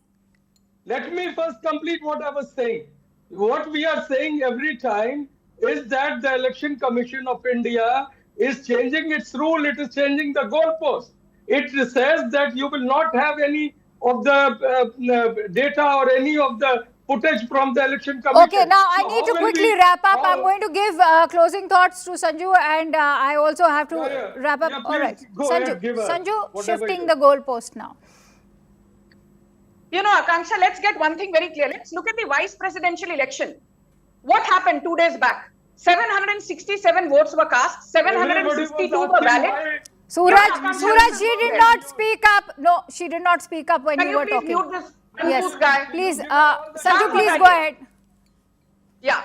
Let me first complete what I was saying. What we are saying every time is that the Election Commission of India is changing its rule. It is changing the goalpost. It says that you will not have any of the data or any of the footage from the Election Commission. Okay, now I need to quickly wrap up. I'm going to give closing thoughts to Sanju, and I also have to wrap up. All right, Sanju, shifting the goalpost now. Akanksha, let's get one thing very clear. Let's look at the vice presidential election. What happened 2 days back? 767 votes were cast, 752 were valid. Suraj, she did not speak up. No, she did not speak up when you were talking. Can you please mute this Yes, guy? please, Sanju, please go ahead. Yeah.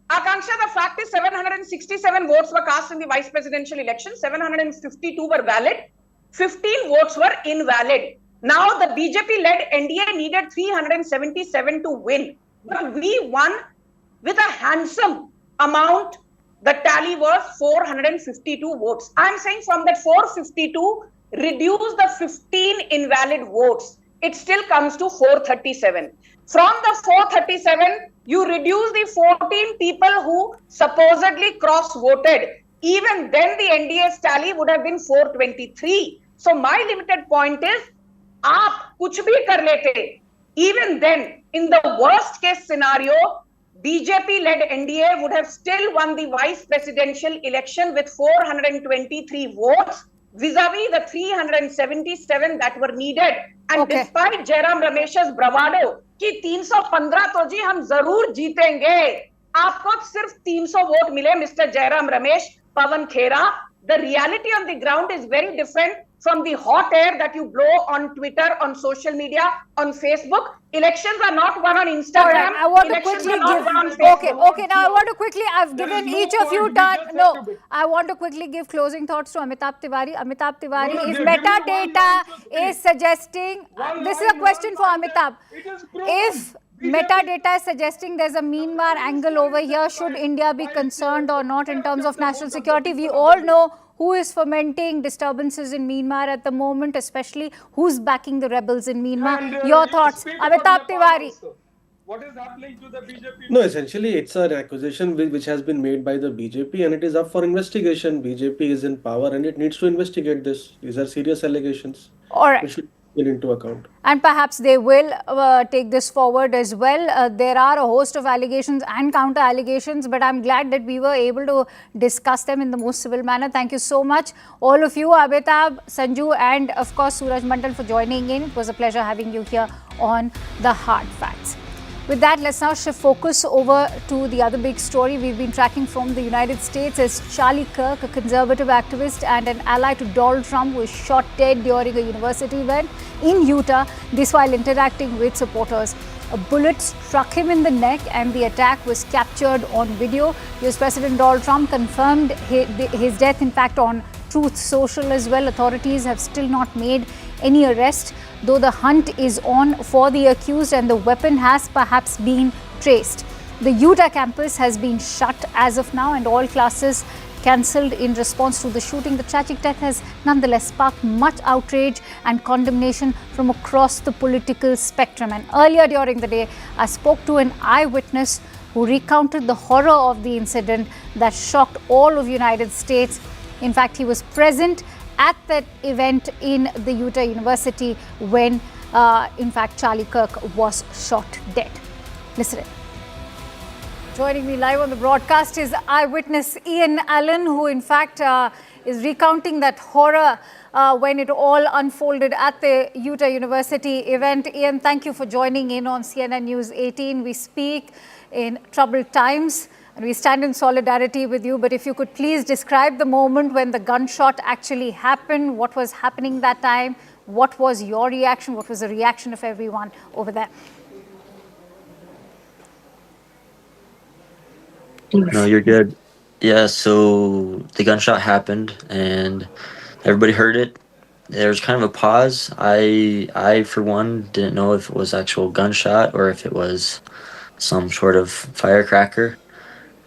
Akanksha, the fact is 767 votes were cast in the vice presidential election, 752 were valid, 15 votes were invalid. Now, the BJP-led NDA needed 377 to win. But we won with a handsome amount. The tally was 452 votes. I'm saying from that 452, reduce the 15 invalid votes. It still comes to 437. From the 437, you reduce the 14 people who supposedly cross-voted. Even then, the NDA's tally would have been 423. So my limited point is, aap kuch bhi kar lete. Even then, in the worst case scenario, BJP-led NDA would have still won the vice presidential election with 423 votes vis-a-vis the 377 that were needed. And despite Jairam Ramesh's bravado, कि 315 तो जी हम जरूर जीतेंगे, आपको सिर्फ 300 vote मिले, Mr. Jairam Ramesh, Pawan Khera. The reality on the ground is very different from the hot air that you blow on Twitter, on social media, on Facebook. Elections are not won on Instagram. Right, I want to quickly give. Okay. Now I want to quickly. I've given each of you turn. No, I want to quickly give closing thoughts to Amitabh Tiwari. Amitabh Tiwari, if metadata is suggesting, this is a question for Amitabh. If metadata is suggesting there's a Myanmar angle over here, should India be concerned or not in terms of national security? We all know who is fomenting disturbances in Myanmar at the moment, especially who's backing the rebels in Myanmar. Your thoughts, Amitabh Tiwari. What is happening to the BJP? No, essentially it's an accusation which has been made by the BJP and it is up for investigation. BJP is in power and it needs to investigate this. These are serious allegations. All right. We should take into account. And perhaps they will take this forward as well. There are a host of allegations and counter allegations, but I'm glad that we were able to discuss them in the most civil manner. Thank you so much, all of you, Amitabh, Sanju, and of course Suraj Mandal for joining in. It was a pleasure having you here on The Hard Facts. With that, let's now shift focus over to the other big story we've been tracking from the United States as Charlie Kirk, a conservative activist and an ally to Donald Trump, was shot dead during a university event in Utah, this while interacting with supporters. A bullet struck him in the neck and the attack was captured on video. US President Donald Trump confirmed his death, in fact, on Truth Social as well. Authorities have still not made any arrest, though the hunt is on for the accused and the weapon has perhaps been traced. The Utah campus has been shut as of now and all classes cancelled in response to the shooting. The tragic death has nonetheless sparked much outrage and condemnation from across the political spectrum. And earlier during the day, I spoke to an eyewitness who recounted the horror of the incident that shocked all of the United States. In fact, he was present at that event in the Utah University when, in fact, Charlie Kirk was shot dead. Listen in. Joining me live on the broadcast is eyewitness Ian Allen, who in fact is recounting that horror when it all unfolded at the Utah University event. Ian, thank you for joining in on CNN News 18. We speak in troubled times and we stand in solidarity with you. But if you could please describe the moment when the gunshot actually happened, what was happening that time, what was your reaction, what was the reaction of everyone over there? No, you're good. Yeah, so the gunshot happened and everybody heard it. There was kind of a pause. I for one didn't know if it was actual gunshot or if it was some sort of firecracker.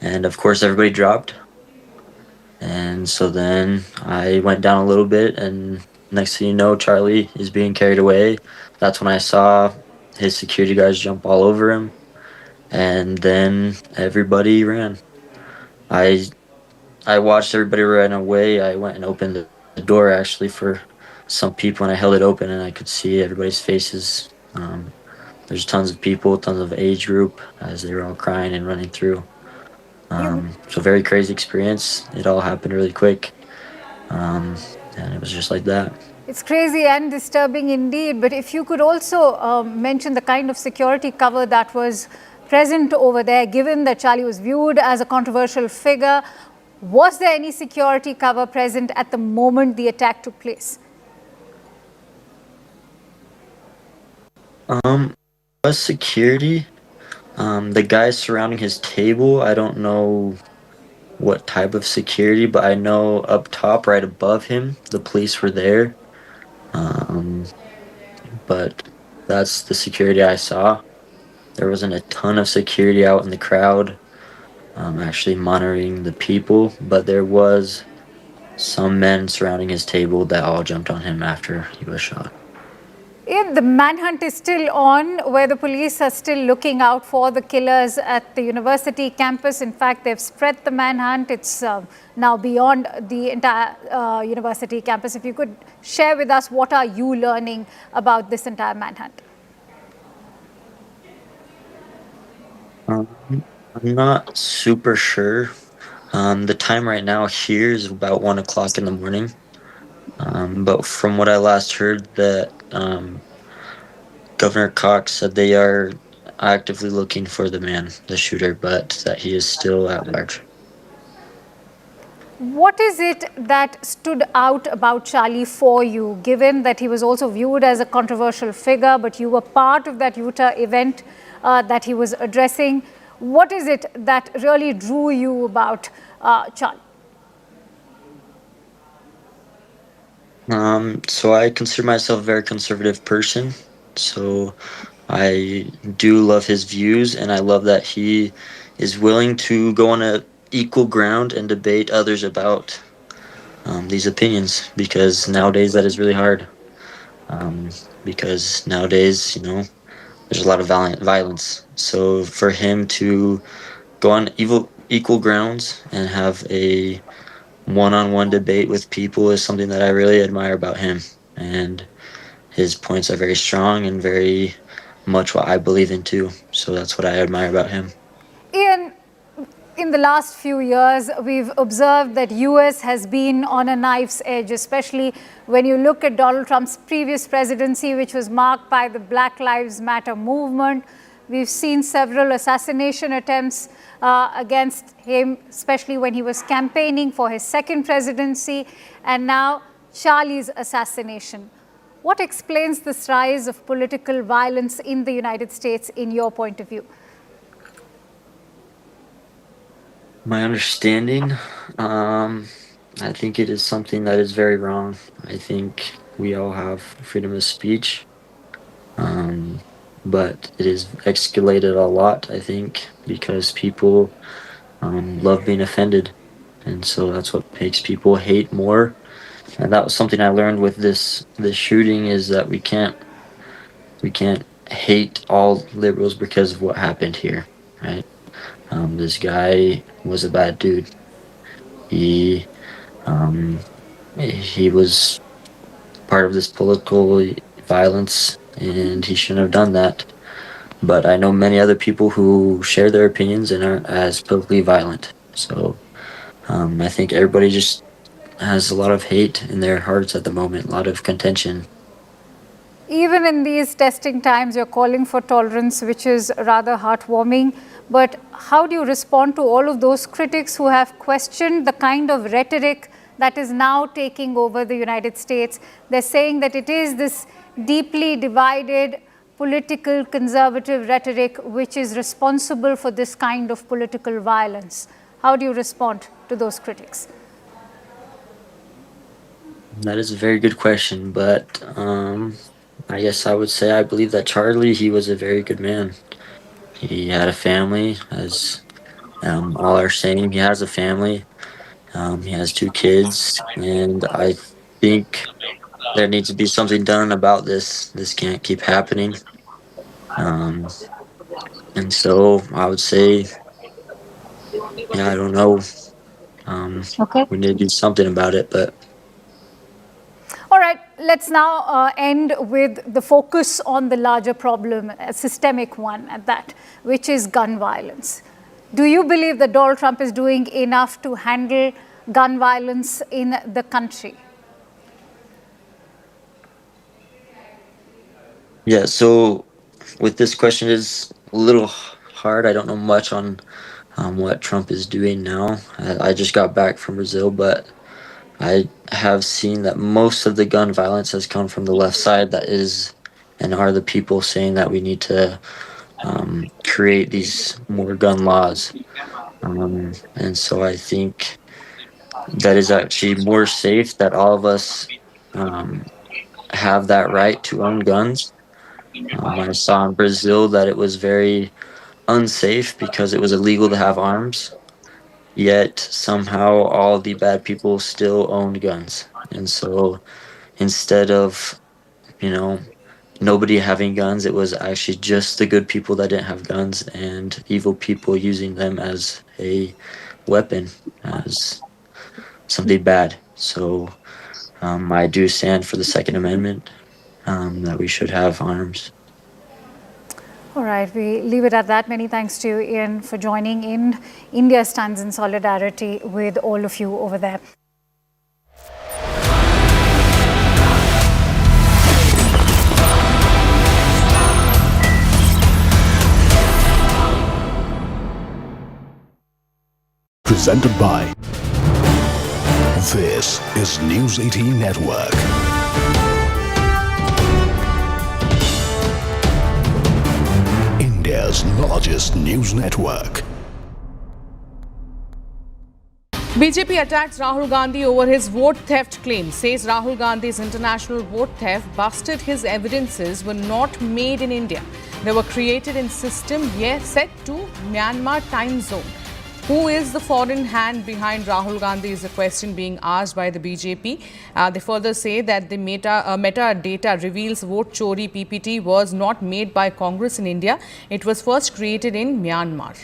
And of course everybody dropped. And so then I went down a little bit and next thing you know, Charlie is being carried away. That's when I saw his security guards jump all over him. And then everybody ran. I watched everybody run away. I went and opened the door actually for some people, and I held it open, and I could see everybody's faces. There's tons of people, tons of age group, as they were all crying and running through. So very crazy experience. It all happened really quick, and it was just like that. It's crazy and disturbing indeed, but if you could also mention the kind of security cover that was present over there, given that Charlie was viewed as a controversial figure, was there any security cover present at the moment the attack took place? Was security. The guys surrounding his table, I don't know what type of security, but I know up top, right above him, the police were there. But that's the security I saw. There wasn't a ton of security out in the crowd, actually monitoring the people, but there was some men surrounding his table that all jumped on him after he was shot. Ian, the manhunt is still on, where the police are still looking out for the killers at the university campus. In fact, they've spread the manhunt. It's now beyond the entire university campus. If you could share with us, what are you learning about this entire manhunt? I'm not super sure. The time right now here is about 1 o'clock in the morning. But from what I last heard, that Governor Cox said they are actively looking for the man, the shooter, but that he is still at large. What is it that stood out about Charlie for you, given that he was also viewed as a controversial figure, but you were part of that Utah event that he was addressing? What is it that really drew you about Charlie? So I consider myself a very conservative person. So I do love his views, and I love that he is willing to go on a equal ground and debate others about these opinions, because nowadays that is really hard. Because nowadays, there's a lot of violence. So for him to go on equal grounds and have a one-on-one debate with people is something that I really admire about him. And his points are very strong and very much what I believe in too. So that's what I admire about him. Ian, in the last few years, we've observed that US has been on a knife's edge, especially when you look at Donald Trump's previous presidency, which was marked by the Black Lives Matter movement. We've seen several assassination attempts against him, especially when he was campaigning for his second presidency, and now Charlie's assassination. What explains this rise of political violence in the United States, in your point of view? My understanding, I think it is something that is very wrong. I think we all have freedom of speech, but it is escalated a lot, I think, because people love being offended. And so that's what makes people hate more. And that was something I learned with this shooting, is that we can't hate all liberals because of what happened here, right? This guy was a bad dude. He he was part of this political violence, and he shouldn't have done that. But I know many other people who share their opinions and aren't as politically violent. So I think everybody just has a lot of hate in their hearts at the moment, a lot of contention. Even in these testing times, you're calling for tolerance, which is rather heartwarming. But how do you respond to all of those critics who have questioned the kind of rhetoric that is now taking over the United States? They're saying that it is this deeply divided political conservative rhetoric which is responsible for this kind of political violence. How do you respond to those critics? That is a very good question, but I guess I would say I believe that Charlie, he was a very good man. He had a family, as all are saying. He has a family. He has 2 kids, and I think there needs to be something done about this. This can't keep happening. And so I would say, yeah, I don't know. We need to do something about it, but. All right, let's now end with the focus on the larger problem, a systemic one at that, which is gun violence. Do you believe that Donald Trump is doing enough to handle gun violence in the country? Yeah, so with this question, it's a little hard. I don't know much on what Trump is doing now. I just got back from Brazil, but I have seen that most of the gun violence has come from the left side. That is, and are the people saying that we need to create these more gun laws. And so I think that is actually more safe, that all of us have that right to own guns. I saw in Brazil that it was very unsafe because it was illegal to have arms. Yet somehow all the bad people still owned guns. And so instead of, nobody having guns, it was actually just the good people that didn't have guns and evil people using them as a weapon, as something bad. So I do stand for the Second Amendment, that we should have arms. All right, we leave it at that. Many thanks to you, Ian, for joining in. India stands in solidarity with all of you over there. Presented by This is News 18 Network. India's largest news network. BJP attacks Rahul Gandhi over his vote theft claim, says Rahul Gandhi's international vote theft busted his evidences were not made in India. They were created in system set to Myanmar time zone. Who is the foreign hand behind Rahul Gandhi is a question being asked by the BJP. They further say that the metadata reveals vote Chori PPT was not made by Congress in India. It was first created in Myanmar.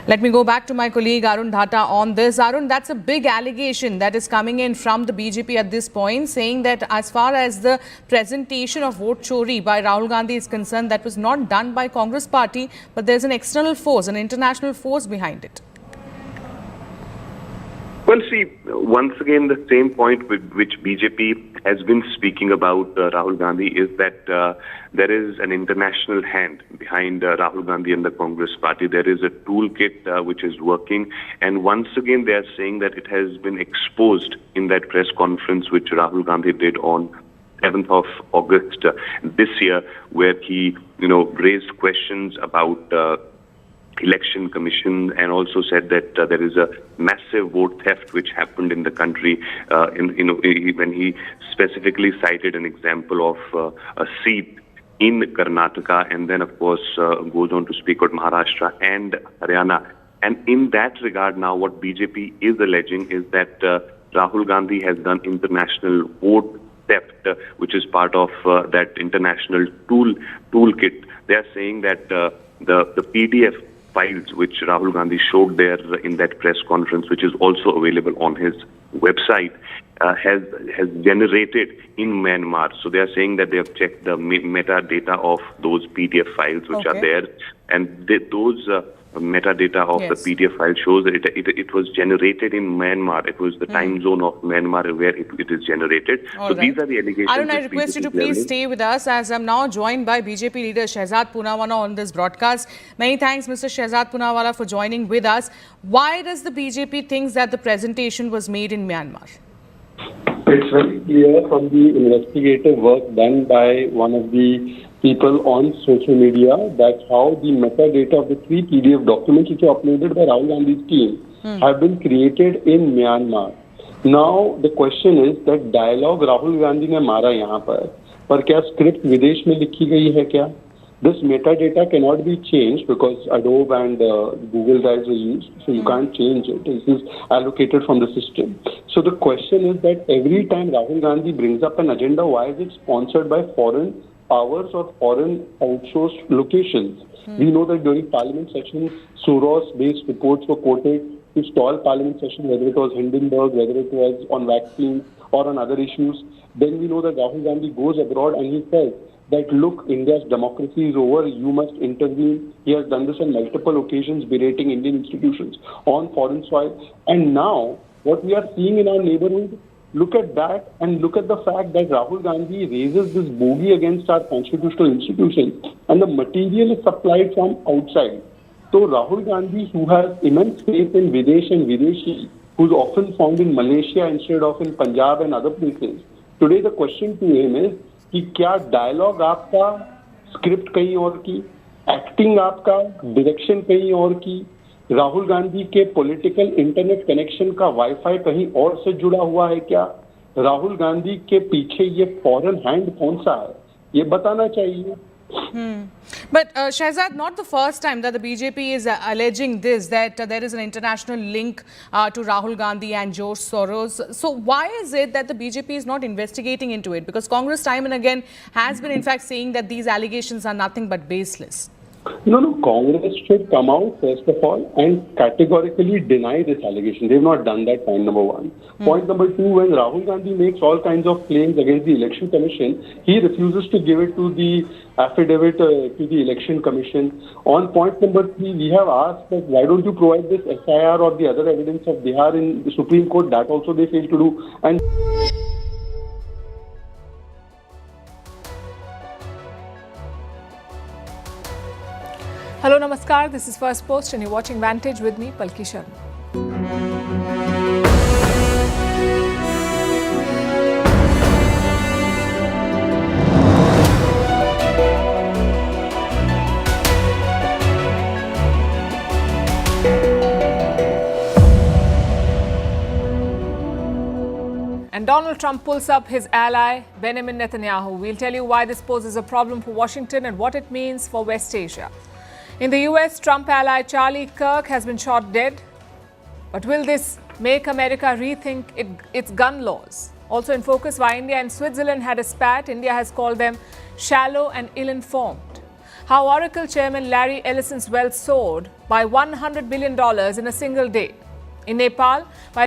Let me go back to my colleague Arun Dhata on this. Arun, that's a big allegation that is coming in from the BJP at this point, saying that as far as the presentation of vote Chori by Rahul Gandhi is concerned, that was not done by Congress party, but there's an external force, an international force behind it. Well, see, once again, the same point with which BJP has been speaking about Rahul Gandhi is that there is an international hand behind Rahul Gandhi and the Congress party. There is a toolkit which is working. And once again, they are saying that it has been exposed in that press conference which Rahul Gandhi did on 7th of August this year, where he, raised questions about Election Commission and also said that there is a massive vote theft which happened in the country. When he specifically cited an example of a seat in Karnataka, and then of course goes on to speak about Maharashtra and Haryana. And in that regard, now what BJP is alleging is that Rahul Gandhi has done international vote theft, which is part of that international toolkit. They are saying that the PDF files which Rahul Gandhi showed there in that press conference, which is also available on his website has generated in Myanmar. So they are saying that they have checked the metadata of those PDF files which are there, and those metadata of the PDF file shows that it was generated in Myanmar. It was the time zone of Myanmar where it is generated. These are the allegations. Arun, I request you to please stay with us, as I'm now joined by BJP leader Shehzad Poonawalla on this broadcast. Many thanks, Mr. Shehzad Poonawalla, for joining with us. Why does the BJP think that the presentation was made in Myanmar? It's very clear from the investigative work done by one of the people on social media that how the metadata of the 3 PDF documents which are uploaded by Rahul Gandhi's team have been created in Myanmar. Now the question is that dialogue Rahul Gandhi ने मारा यहाँ पर क्या script विदेश में लिखी गई है क्या? This metadata cannot be changed because Adobe and Google Drives are used, so you can't change it. This is allocated from the system. So the question is that every time Rahul Gandhi brings up an agenda, why is it sponsored by foreign powers or foreign outsourced locations? We know that during Parliament sessions, Soros-based reports were quoted to stall Parliament session, whether it was Hindenburg, whether it was on vaccines or on other issues. Then we know that Rahul Gandhi goes abroad and he says that, look, India's democracy is over, you must intervene. He has done this on multiple occasions, berating Indian institutions on foreign soil. And now, what we are seeing in our neighborhood, look at that and look at the fact that Rahul Gandhi raises this bogey against our constitutional institutions and the material is supplied from outside. So Rahul Gandhi, who has immense faith in Videsh and Videshi, who's often found in Malaysia instead of in Punjab and other places, today the question to him is, कि क्या dialogue आपका script कहीं और की, acting आपका direction कहीं और की, राहुल गांधी के पॉलिटिकल इंटरनेट कनेक्शन का वाईफाई कहीं और से जुड़ा हुआ है क्या, राहुल गांधी के पीछे ये फॉरेन हैंड कौन सा है, ये बताना चाहिए. But Shehzad, not the first time that the BJP is alleging this, that there is an international link to Rahul Gandhi and George Soros. So why is it that the BJP is not investigating into it? Because Congress time and again has been in fact saying that these allegations are nothing but baseless. No, Congress should come out first of all and categorically deny this allegation. They've not done that, point number one. Point number two, when Rahul Gandhi makes all kinds of claims against the Election Commission, he refuses to give it to the affidavit to the Election Commission. On point number three, we have asked that why don't you provide this SIR or the other evidence of Bihar in the Supreme Court? That also they failed to do. And hello, namaskar. This is First Post and you're watching Vantage with me, Palki Sharma. And Donald Trump pulls up his ally, Benjamin Netanyahu. We'll tell you why this poses a problem for Washington and what it means for West Asia. In the US, Trump ally Charlie Kirk has been shot dead. But will this make America rethink its gun laws? Also in focus, why India and Switzerland had a spat. India has called them shallow and ill-informed. How Oracle chairman Larry Ellison's wealth soared by $100 billion in a single day. In Nepal,